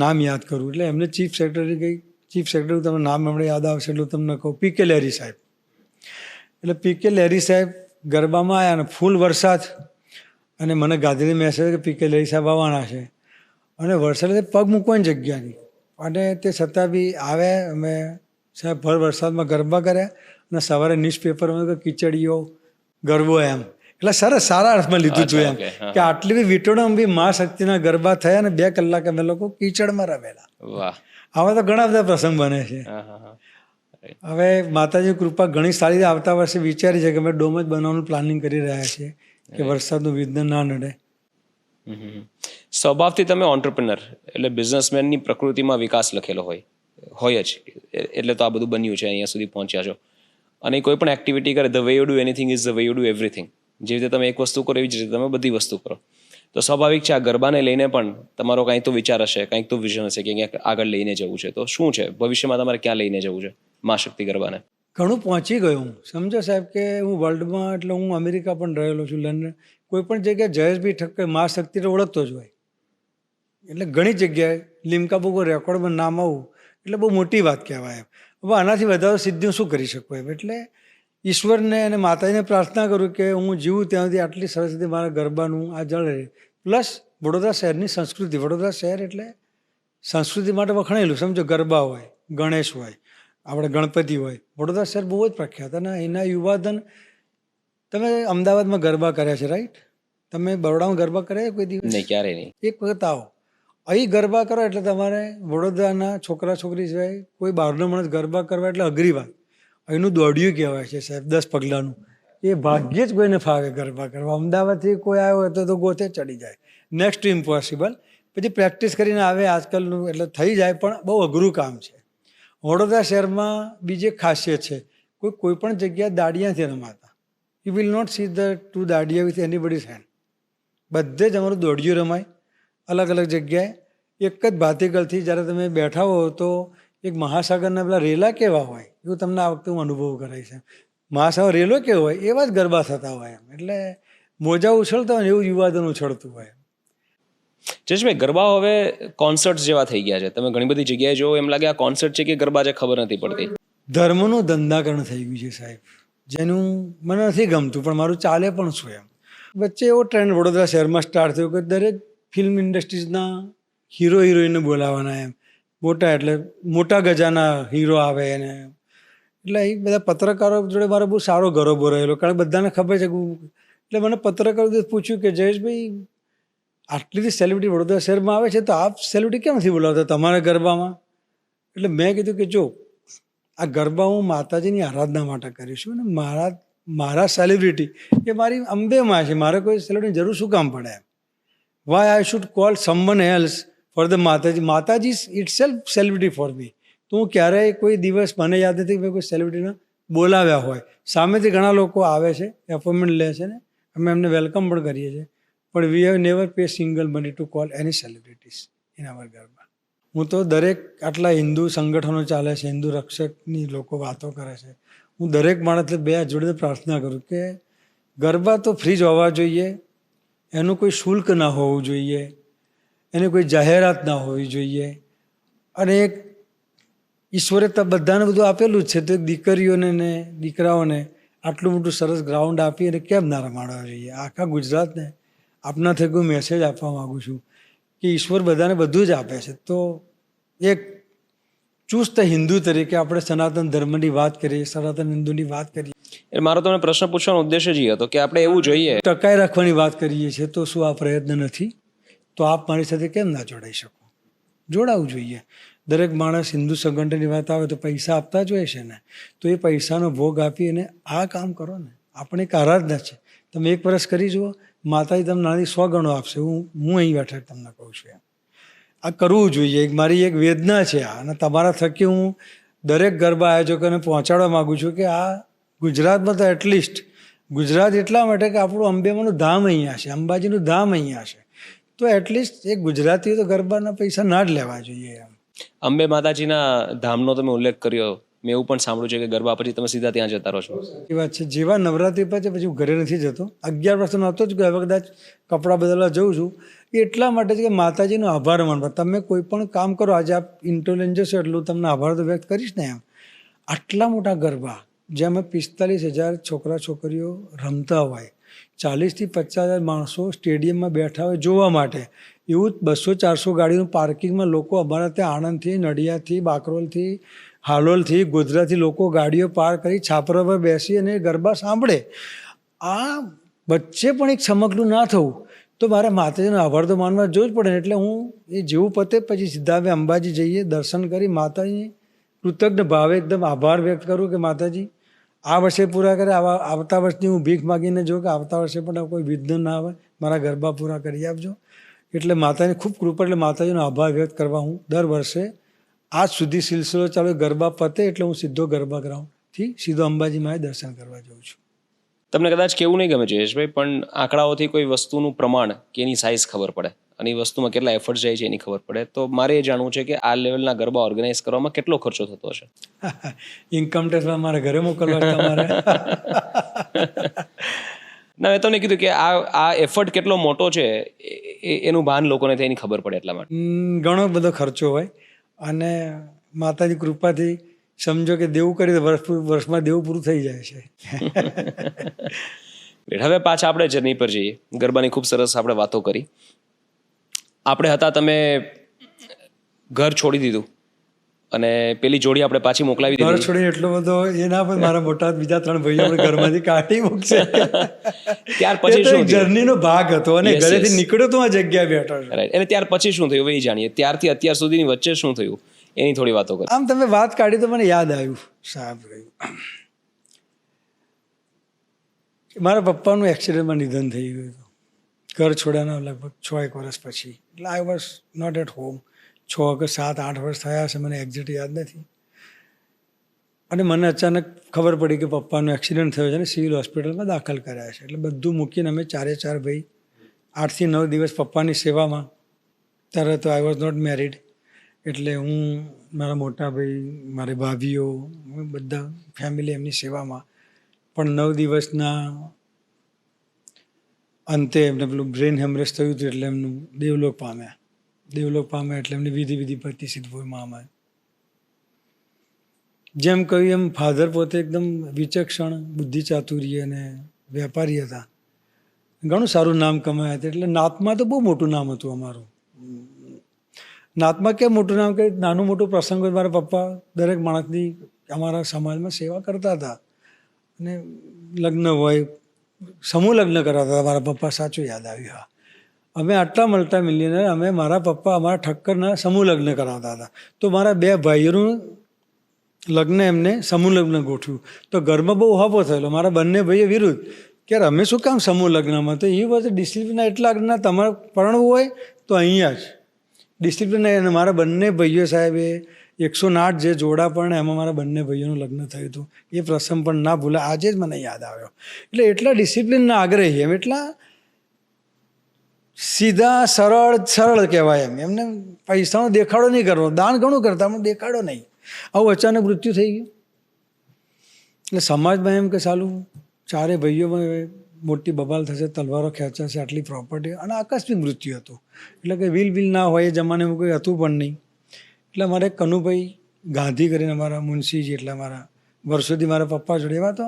નામ યાદ કરું એટલે એમને ચીફ સેક્રેટરી તમને નામ હમણાં યાદ આવશે એટલું તમને કહું, પીકે લેરી સાહેબ. એટલે પીકે લેરી સાહેબ ગરબામાં આવ્યા અને ફૂલ વરસાદ, અને મને ગાદીની મેસેજ કે પીકે લેરી સાહેબ આવવાના છે, અને વરસાદ પગ મૂકવાની જગ્યા નહીં, અને તે છતાં બી આવ્યા. અમે સાહેબ ભર વરસાદમાં ગરબા કર્યા, અને સવારે ન્યૂઝપેપરમાં કીચડીઓ ગરબો એમ. એટલે સરસ, સારા અર્થમાં લીધું હતું એમ કે આટલી બી વિટોડમ બી મહાશક્તિના ગરબા થયા અને 2 કલાક અમે લોકો કીચડમાં રમેલા. વાહ! આવા તો ઘણા બધા પ્રસંગ બને છે. હવે માતાજીની કૃપા ઘણી સારી. આવતા વર્ષે વિચારી છે કે અમે ડોમ જ બનાવવાનું પ્લાનિંગ કરી રહ્યા છીએ કે વરસાદનું વિઘ્ન ના નડે. સ્વભાવથી તમે ઓન્ટરપ્રિનર એટલે બિઝનેસમેનની પ્રકૃતિમાં વિકાસ લખેલો હોય, હોય જ, એટલે તો આ બધું બન્યું છે, અહીંયા સુધી પહોંચ્યા છો. અને કોઈ પણ એક્ટિવિટી કરે, the way you do anything is the way you do everything. જે રીતે તમે એક વસ્તુ કરો એવી જ રીતે તમે બધી વસ્તુ કરો. તો સ્વાભાવિક છે આ ગરબાને લઈને પણ તમારો કાંઈક તો વિચાર હશે, કાંઈક તો વિઝન હશે કે ક્યાંક આગળ લઈને જવું છે. તો શું છે ભવિષ્યમાં તમારે ક્યાં લઈને જવું છે મા શક્તિ ગરબાને? ઘણું પહોંચી ગયો હું, સમજો સાહેબ કે હું વર્લ્ડમાં, એટલે હું અમેરિકા પણ રહેલો છું, લંડન, કોઈ પણ જગ્યાએ જયેશભાઈ ઠક્કર મા શક્તિને ઓળખતો જ હોય. એટલે ઘણી જગ્યાએ લીમકા બુક રેકોર્ડમાં નામ આવું એટલે બહુ મોટી વાત કહેવાય એમ. હવે આનાથી વધારે સિદ્ધિ હું શું કરી શકું એમ. એટલે ઈશ્વરને અને માતાજીને પ્રાર્થના કરું કે હું જીવું ત્યાં સુધી આટલી સરસ રીતે મારા ગરબાનું આ જળ રહે. પ્લસ વડોદરા શહેરની સંસ્કૃતિ, વડોદરા શહેર એટલે સંસ્કૃતિ માટે વખણાયેલું, સમજો ગરબા હોય, ગણેશ હોય, આપણે ગણપતિ હોય, વડોદરા શહેર બહુ જ પ્રખ્યાત. અને એના યુવાધન, તમે અમદાવાદમાં ગરબા કર્યા છે રાઈટ? તમે બરોડામાં ગરબા કર્યા કોઈ દિવસ? નહીં, ક્યારેય નહીં. એક વખત આવો, અહીં ગરબા કરો એટલે તમારે વડોદરાના છોકરા છોકરી સિવાય કોઈ બહારનો માણસ ગરબા કરવા એટલે અઘરી વાત. અહીંનું દોડ્યું કહેવાય છે સાહેબ, 10 પગલાનું. એ ભાગ્યે જ કોઈને ફાવે ગરબા કરવા. અમદાવાદથી કોઈ આવ્યો હોય તો ગોથે ચડી જાય, નેક્સ્ટ ટુ ઇમ્પોસિબલ. પછી પ્રેક્ટિસ કરીને આવે આજકાલનું, એટલે થઈ જાય, પણ બહુ અઘરું કામ છે. વડોદરા શહેરમાં બીજી એક ખાસિયત છે, કોઈ પણ જગ્યાએ દાડિયાથી રમાતા. You will not see the two દાડિયા વિથ એનીબડીઝ હેન્ડ. બધે જ અમારું દોડિયું રમાય અલગ અલગ જગ્યાએ, એક જ ભાતીગલથી. જ્યારે તમે બેઠા હો તો એક મહાસાગરના પેલા રેલા કેવા હોય એવું તમને આ વખતે હું અનુભવ કરાય છે. મહાસાગર રેલો કેવો હોય એવા જ ગરબા થતા હોય એમ. એટલે મોજા ઉછળતા હોય ને એવું યુવાધન ઉછળતું હોય. જયેશભાઈ, ગરબા હવે કોન્સર્ટ જેવા થઈ ગયા છે. તમે ઘણી બધી જગ્યાએ જો એમ લાગે આ કોન્સર્ટ છે કે ગરબા છે, ખબર નથી પડતી. ધર્મનું ધંધાકરણ થઈ ગયું છે સાહેબ, જેનું મને નથી ગમતું, પણ મારું ચાલે પણ શું એમ. વચ્ચે એવો ટ્રેન્ડ વડોદરા શહેરમાં સ્ટાર્ટ થયો કે દરેક ફિલ્મ ઇન્ડસ્ટ્રીઝના હીરો હિરોઈને બોલાવવાના એમ. મોટા એટલે મોટા ગજાના હીરો આવે એને. એટલે એ બધા પત્રકારો જોડે મારો બહુ સારો ગરોબો રહેલો, કારણ કે બધાને ખબર છે કે એટલે મને પત્રકારો પૂછ્યું કે જયેશભાઈ આટલી બધી સેલિબ્રિટી વડોદરા શહેરમાં આવે છે તો આપ સેલિબ્રિટી કેમ નથી બોલાવતા તમારા ગરબામાં? એટલે મેં કીધું કે જો આ ગરબા હું માતાજીની આરાધના માટે કરીશું, અને મારા સેલિબ્રિટી એ મારી અંબેમાં છે, મારે કોઈ સેલિબ્રિટીની જરૂર શું કામ પડે એમ. Why I should call someone else for the માતાજી? માતાજી itself celebrity for me. તો હું ક્યારેય કોઈ દિવસ, મને યાદ નથી કે મેં કોઈ સેલિબ્રિટીને બોલાવ્યા હોય. સામેથી ઘણા લોકો આવે છે, એપોઇન્ટમેન્ટ લે છે ને અમે એમને વેલકમ પણ કરીએ છીએ, પણ we have never pay single money to call any celebrities in our garba. હું તો દરેક આટલા હિન્દુ સંગઠનો ચાલે છે, હિન્દુ રક્ષકની લોકો વાતો કરે છે, હું દરેક માણસને બે હાથ જોડે પ્રાર્થના કરું કે ગરબા તો ફ્રી જ હોવા જોઈએ, એનું કોઈ શુલ્ક ના હોવું જોઈએ, એની કોઈ જાહેરાત ના હોવી જોઈએ. અને એક ઈશ્વરે તો બધાને બધું આપેલું જ છે, તો દીકરીઓને ને દીકરાઓને આટલું મોટું સરસ ગ્રાઉન્ડ આપી અને કેમ ના રમાડવા જોઈએ? આખા ગુજરાતને આપના થકી હું મેસેજ આપવા માગું છું કે ઈશ્વર બધાને બધું જ આપે છે. તો એક ચુસ્ત હિન્દુ તરીકે આપણે સનાતન ધર્મની વાત કરીએ, સનાતન હિન્દુની વાત કરીએ. એટલે મારો તમને પ્રશ્ન પૂછવાનો ઉદ્દેશ જ એ હતો કે આપણે એવું જોઈએ. ટકાઈ રાખવાની વાત કરીએ છીએ, તો શું આ પ્રયત્ન નથી? તો આપ મારી સાથે કેમ ના જોડાઈ શકો? જોડાવું જોઈએ. દરેક માણસ હિન્દુ સંગઠનની વાત આવે તો પૈસા આપતા જ હોય છે ને, તો એ પૈસાનો ભોગ આપી અને આ કામ કરો ને. આપણે એક આરાધના છે, તમે 1 વર્ષ કરી જુઓ, માતાજી તમને નાની 100 ગણો આપશે. હું અહીં બેઠા તમને કહું છું એમ. આ કરવું જોઈએ, મારી એક વેદના છે આ. અને તમારા થકી હું દરેક ગરબા આયોજકોને પહોંચાડવા માગું છું કે આ ગુજરાતમાં તો એટલીસ્ટ, ગુજરાત એટલા માટે કે આપણું અંબેમાનું ધામ અહીંયા છે, અંબાજીનું ધામ અહીંયા છે, તો એટલીસ્ટ એક ગુજરાતીઓ તો ગરબાના પૈસા ના જ લેવા જોઈએ એમ. અંબે માતાજીના ધામનો તમે ઉલ્લેખ કર્યો, મેં એવું પણ સાંભળ્યું છે કે ગરબા પછી તમે સીધા ત્યાં જતા રહો છો. એ વાત છે. જેવા નવરાત્રિ પછી હું ઘરે નથી જતો. 11 વર્ષ નહોતો જ ગયો, હવે કદાચ કપડાં બદલવા જઉં છું. એ એટલા માટે છે કે માતાજીનો આભાર માનવા. તમે કોઈ પણ કામ કરો, આજે આપ ઇન્ટોલેન્સ જશો એટલું તમને આભાર તો વ્યક્ત કરીશ ને એમ. આટલા મોટા ગરબા જેમાં 45,000 છોકરા છોકરીઓ રમતા હોય, 40,000 થી 50,000 માણસો સ્ટેડિયમમાં બેઠા હોય જોવા માટે, એવું 200-400 ગાડીનું પાર્કિંગમાં લોકો અમારા ત્યાં આણંદથી, નડિયાદથી, બાકરોલથી, હાલોલથી, ગોધરાથી લોકો ગાડીઓ પાર્ક કરી છાપરા પર બેસી અને ગરબા સાંભળે. આ વચ્ચે પણ એક સમકલું ના થવું, તો મારે માતાજીનો આભાર તો માનવા જવું જ પડે ને. એટલે હું એ જેવું પતે પછી સીધા અમે અંબાજી જઈએ, દર્શન કરી માતાજી કૃતજ્ઞ ભાવે એકદમ આભાર વ્યક્ત કરું કે માતાજી આ વર્ષે પૂરા કરે. આવતા વર્ષની હું ભીખ માગીને જોઉં કે આવતા વર્ષે પણ કોઈ વિઘ્ન ના આવે, મારા ગરબા પૂરા કરી આપજો. એટલે માતાની ખૂબ કૃપા, એટલે માતાજીનો આભાર વ્યક્ત કરવા હું દર વર્ષે આજ સુધી સિલસિલો ચાલુ. ગરબા પતે એટલે હું સીધો ગરબા ગ્રાઉન્ડથી સીધો અંબાજી માએ દર્શન કરવા જાઉં છું. તમને કદાચ કેવું નહીં ગમે જયેશભાઈ, પણ આંકડાઓથી કોઈ વસ્તુનું પ્રમાણ કે એની સાઇઝ ખબર પડે અને એ વસ્તુમાં કેટલા એફર્ટ જાય છે એની ખબર પડે. તો મારે એ જાણવું છે કે આ લેવલના ગરબા ઓર્ગેનાઇઝ કરવામાં કેટલો ખર્ચો થતો હશે? ઇન્કમ ટેક્સમાં મારા ઘરે મોકલવા તમારે. ના, મેં તમને કીધું કે આ એફર્ટ કેટલો મોટો છે એનું ભાન લોકોને થાય એની ખબર પડે એટલા માટે. ઘણો બધો ખર્ચો હોય અને માતાજી કૃપાથી સમજો કે દેવું કરી વર્ષમાં દેવું પૂરું થઈ જાય છે. હવે પાછા આપણે જર્ની પર જઈએ. ગરબાની ખૂબ સરસ આપણે વાતો કરી. આપણે હતા, તમે ઘર છોડી દીધું અને પેલી જોડી આપણે પાછી મોકલાવી ઘર દીધી. છોડીને એટલો બધો એ ના પણ મારા મોટા બીજા 3 ભાઈઓ આપણે ઘરમાંથી કાઢી મૂકશે. ત્યાર પછી શું થયું? જર્નીનો ભાગ હતો અને Yes, ઘરેથી yes. નીકળ્યો તો આ જગ્યાએ બેઠો છું. રાઈટ. એટલે ત્યાર પછી શું થયું એ જાણીએ. ત્યારથી અત્યાર સુધીની વચ્ચે શું થયું એની થોડી વાતો કરી. આમ તમે વાત કાઢી તો મને યાદ આવ્યું સાહેબ રહ્યું. મારા પપ્પાનું એક્સિડન્ટમાં નિધન થઈ ગયું હતું. ઘર છોડ્યાના લગભગ 6 વર્ષ પછી. એટલે I was not at home. 6 કે 7, 8 વર્ષ થયા હશે, મને એક્ઝેક્ટ યાદ નથી. અને મને અચાનક ખબર પડી કે પપ્પાનો એક્સિડન્ટ થયો છે અને સિવિલ હોસ્પિટલમાં દાખલ કર્યા છે. એટલે બધું મૂકીને અમે 4 ભાઈ 8 થી 9 દિવસ પપ્પાની સેવામાં. ત્યારે તો આઈ વોઝ નોટ મેરિડ. એટલે હું, મારા મોટા ભાઈ, મારી ભાભીઓ, બધા ફેમિલી એમની સેવામાં. પણ 9 દિવસના અંતે એમને પેલું બ્રેન હેમરેજ થયું હતું એટલે એમનું દેવલોક પામ્યા. દેવલોક પામ્યા એટલે એમની વિધિ પતિ સિદ્ધપુરમાં અમારે. જેમ કહ્યું એમ ફાધર પોતે એકદમ વિચક્ષણ, બુદ્ધિ ચાતુર્ય અને વેપારી હતા. ઘણું સારું નામ કમાયા હતા. એટલે નાતમાં તો બહુ મોટું નામ હતું અમારું. નાતમાં કેમ મોટું નામ કે નાનું મોટું પ્રસંગ હોય મારા પપ્પા દરેક માણસની અમારા સમાજમાં સેવા કરતા હતા. અને લગ્ન હોય, સમૂહ લગ્ન કરાવતા હતા મારા પપ્પા. સાચું યાદ આવ્યું. હા, અમે આટલા મલ્ટા મિલિયનર, અમે મારા પપ્પા અમારા ઠક્કરના સમૂહ લગ્ન કરાવતા હતા. તો મારા 2 ભાઈઓનું લગ્ન એમને સમૂહ લગ્ન ગોઠવ્યું. તો ઘરમાં બહુ હાપો થયેલો. મારા બંને ભાઈઓ વિરુદ્ધ કે અમે શું કામ સમૂહ લગ્નમાં. તો એ વખતે ડિસિપ્લિન એટલા લગ્ન તમારે પરણવું હોય તો અહીંયા જ ડિસિપ્લિન. અને મારા બંને ભાઈઓ સાહેબે 108 જે જોડા પણ એમાં મારા બંને ભાઈઓનું લગ્ન થયું હતું. એ પ્રસંગ પણ ના ભૂલાય. આજે જ મને યાદ આવ્યો. એટલે એટલા ડિસિપ્લિનના આગ્રહી, એમ એટલા સીધા સરળ કહેવાય એમ. એમને પૈસાનો દેખાડો નહીં કરવો. દાન ઘણું કરતા પણ દેખાડો નહીં. આવું અચાનક મૃત્યુ થઈ ગયું. એટલે સમાજમાં એમ કે સાલું 4 ભાઈઓમાં મોટી બબાલ થશે, તલવારો ખેંચાશે, આટલી પ્રોપર્ટી, અને આકસ્મિક મૃત્યુ હતું. એટલે કે વિલ ના હોય એ જમાનામાં કોઈ હતું પણ નહીં. એટલે મારે કનુભાઈ ગાંધી કરીને અમારા મુનશીજી, એટલે મારા વર્ષોથી મારા પપ્પા જોડે એવા તો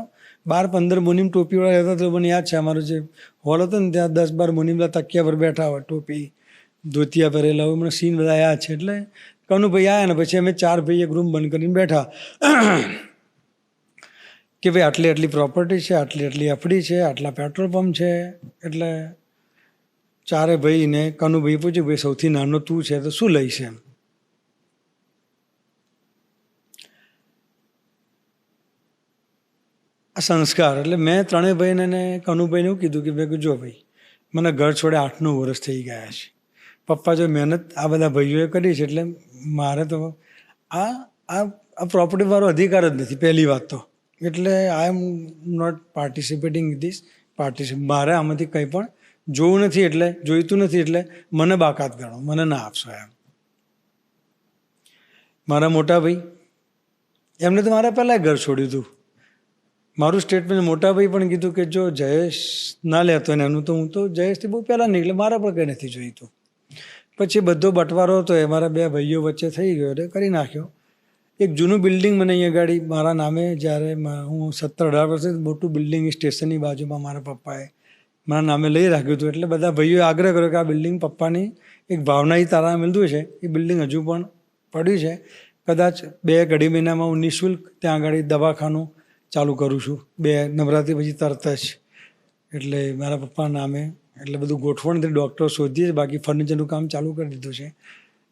12-15 મુનિમ ટોપીવાળા હતા. તો મને યાદ છે અમારો જે હોલ હતો ને ત્યાં 10-12 મુનિમલા તકિયા પર બેઠા હોય, ટોપી ધોતિયા પહેરેલા હોય. મને સીન બધા યાદ છે. એટલે કનુભાઈ આવ્યા ને પછી અમે 4 ભાઈ એક રૂમ બંધ કરીને બેઠા કે ભાઈ આટલી પ્રોપર્ટી છે, આટલી એફડી છે, આટલા પેટ્રોલ પંપ છે. એટલે 4 ભાઈને કનુભાઈ પૂછ્યું, ભાઈ સૌથી નાનો તું છે તો શું લઈશ એમ. આ સંસ્કાર. એટલે મેં 3 ભાઈને કનુભાઈને એવું કીધું કે ભાઈ જો ભાઈ, મને ઘર છોડે 8-9 વર્ષ થઈ ગયા છે. પપ્પા જો મહેનત આ બધા ભાઈઓએ કરી છે એટલે મારે તો આ પ્રોપર્ટી મારો અધિકાર જ નથી, પહેલી વાત તો. એટલે આઈ એમ નોટ પાર્ટિસિપેટિંગ ધીસ મારે આમાંથી કંઈ પણ જોવું નથી, એટલે જોઈતું નથી. એટલે મને બાકાત ગણો, મને ના આપશો એમ. મારા મોટા ભાઈ, એમને તો મારા પહેલાં ઘર છોડ્યું હતું. મારું સ્ટેટમેન્ટ મોટા ભાઈ પણ કીધું કે જો જયેશ ના લેતો ને એનું, તો હું તો જયેશથી બહુ પહેલાં નહીં, એટલે મારા પણ કંઈ નથી જોઈતું. પછી બધો બટવારો હતો એ મારા 2 ભાઈઓ વચ્ચે થઈ ગયો એટલે કરી નાખ્યો. એક જૂનું બિલ્ડિંગ મને અહીંયા ગાડી મારા નામે, જ્યારે હું 17-18 વર્ષે, મોટું બિલ્ડિંગ સ્ટેશનની બાજુમાં મારા પપ્પાએ મારા નામે લઈ રાખ્યું હતું. એટલે બધા ભાઈઓએ આગ્રહ કર્યો કે આ બિલ્ડિંગ પપ્પાની એક ભાવના તારા મિલતું છે, એ બિલ્ડિંગ હજુ પણ પડ્યું છે. કદાચ 2 અઢી મહિનામાં હું નિઃશુલ્ક ત્યાં આગળ દવાખાનું ચાલુ કરું છું, 2 નવરાત્રિ પછી તરત જ. એટલે મારા પપ્પાના નામે એટલે બધું ગોઠવણથી ડૉક્ટર શોધીએ, બાકી ફર્નિચરનું કામ ચાલુ કરી દીધું છે.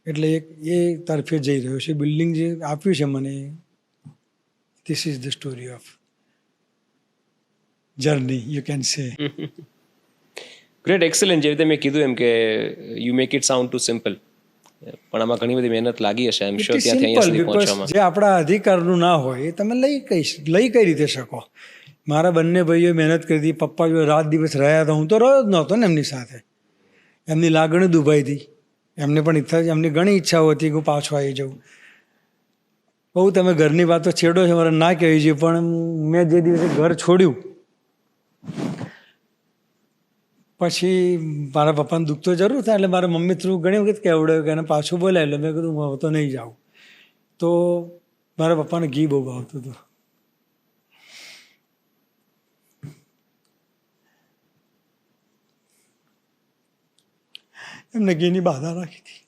એટલે એ તરફે જઈ રહ્યો છે. બિલ્ડિંગ જે આપ્યું છે મને, this is the story of journey, you can say. Great, excellent. જે રીતે મેં કીધું એમ કે you make it sound too simple. પણ આમાં ઘણી બધી મહેનત લાગી હશે એમ શ્યોર ઇટ ઇઝ ત્યાંથી અહીંયા સિમ્પલ સુધી બિકોઝ પહોંચવામાં. જે આપણા અધિકારનું ના હોય એ તમે લઈ કઈ રીતે શકો. મારા બંને ભાઈઓ મહેનત કરી હતી, પપ્પા જો રાત દિવસ રહ્યા હતા, હું તો રહ્યો જ નહોતો ને એમની સાથે. એમની લાગણી દુભાઈ હતી, એમને પણ એમની ઘણી ઈચ્છાઓ હતી કે હું પાછો આવી જાઉં. બહુ તમે ઘરની વાતો છેડો છો, મારે ના કહેવી જોઈએ, પણ મેં જે દિવસે ઘર છોડ્યું પછી મારા પપ્પાને દુઃખ તો જરૂર થાય, એટલે મારા મમ્મી થ્રુ ઘણી વખત કહેવડાવ્યું કે એને પાછું બોલાય. એટલે મેં કીધું હું હવે તો નહીં જાઉં. તો મારા પપ્પાને ઘી બહુ ભાવતું હતું. એમને ઘીની બાધા રાખી હતી.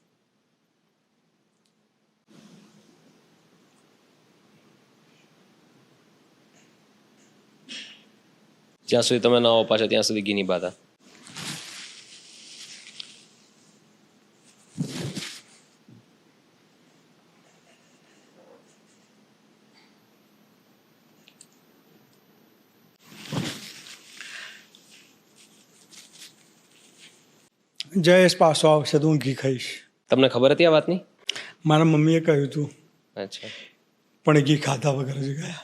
જ્યાં સુધી તમે ના આવો પાછા ત્યાં સુધી ઘીની બાધા. જયેશ પાછો આવશે તો હું ઘી ખાઈશ. તમને ખબર હતી આ વાતની? મારા મમ્મીએ કહ્યું હતું, અચ્છા. પણ એ ઘી ખાધા વગર જ ગયા.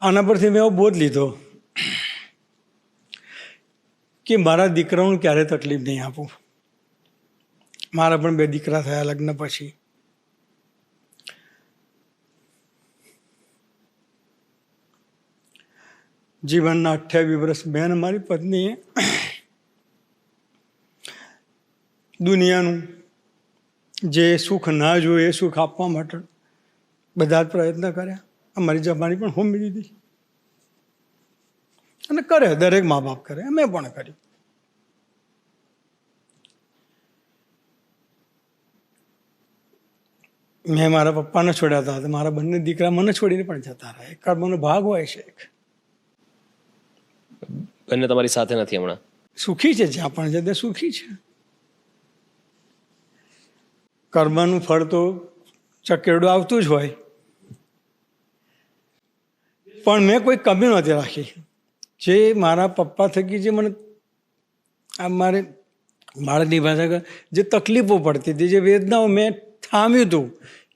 આના પરથી મેં એવો બોધ લીધો કે મારા દીકરાઓને ક્યારે તકલીફ નહીં આપું. મારા પણ 2 દીકરા થયા લગ્ન પછી. જીવનના 28 વર્ષ બેન મારી પત્નીએ દુનિયાનું જે સુખ ના જોઈએ એ સુખ આપવા માટે બધા જ પ્રયત્ન કર્યા. અમારી જમાની પણ હોમી દીધી અને કરે, દરેક મા બાપ કરે, અમે પણ કર્યું. મેં મારા પપ્પાને છોડ્યા હતા, મારા બંને દીકરા મને છોડીને પણ જતા રહ્યા. કર્મનો ભાગ હોય છે. બંને તમારી સાથે નથી હમણાં? સુખી છે, જ્યાં પણ છે તે સુખી છે. કર્મનું ફળ તો ચકેડું આવતું જ હોય, પણ મેં કોઈ કમી નહોતી રાખી. જે મારા પપ્પા થકી જે મને મારે બાળકની ભાષા જે તકલીફો પડતી હતી, જે વેદનાઓ, મેં થામ્યું હતું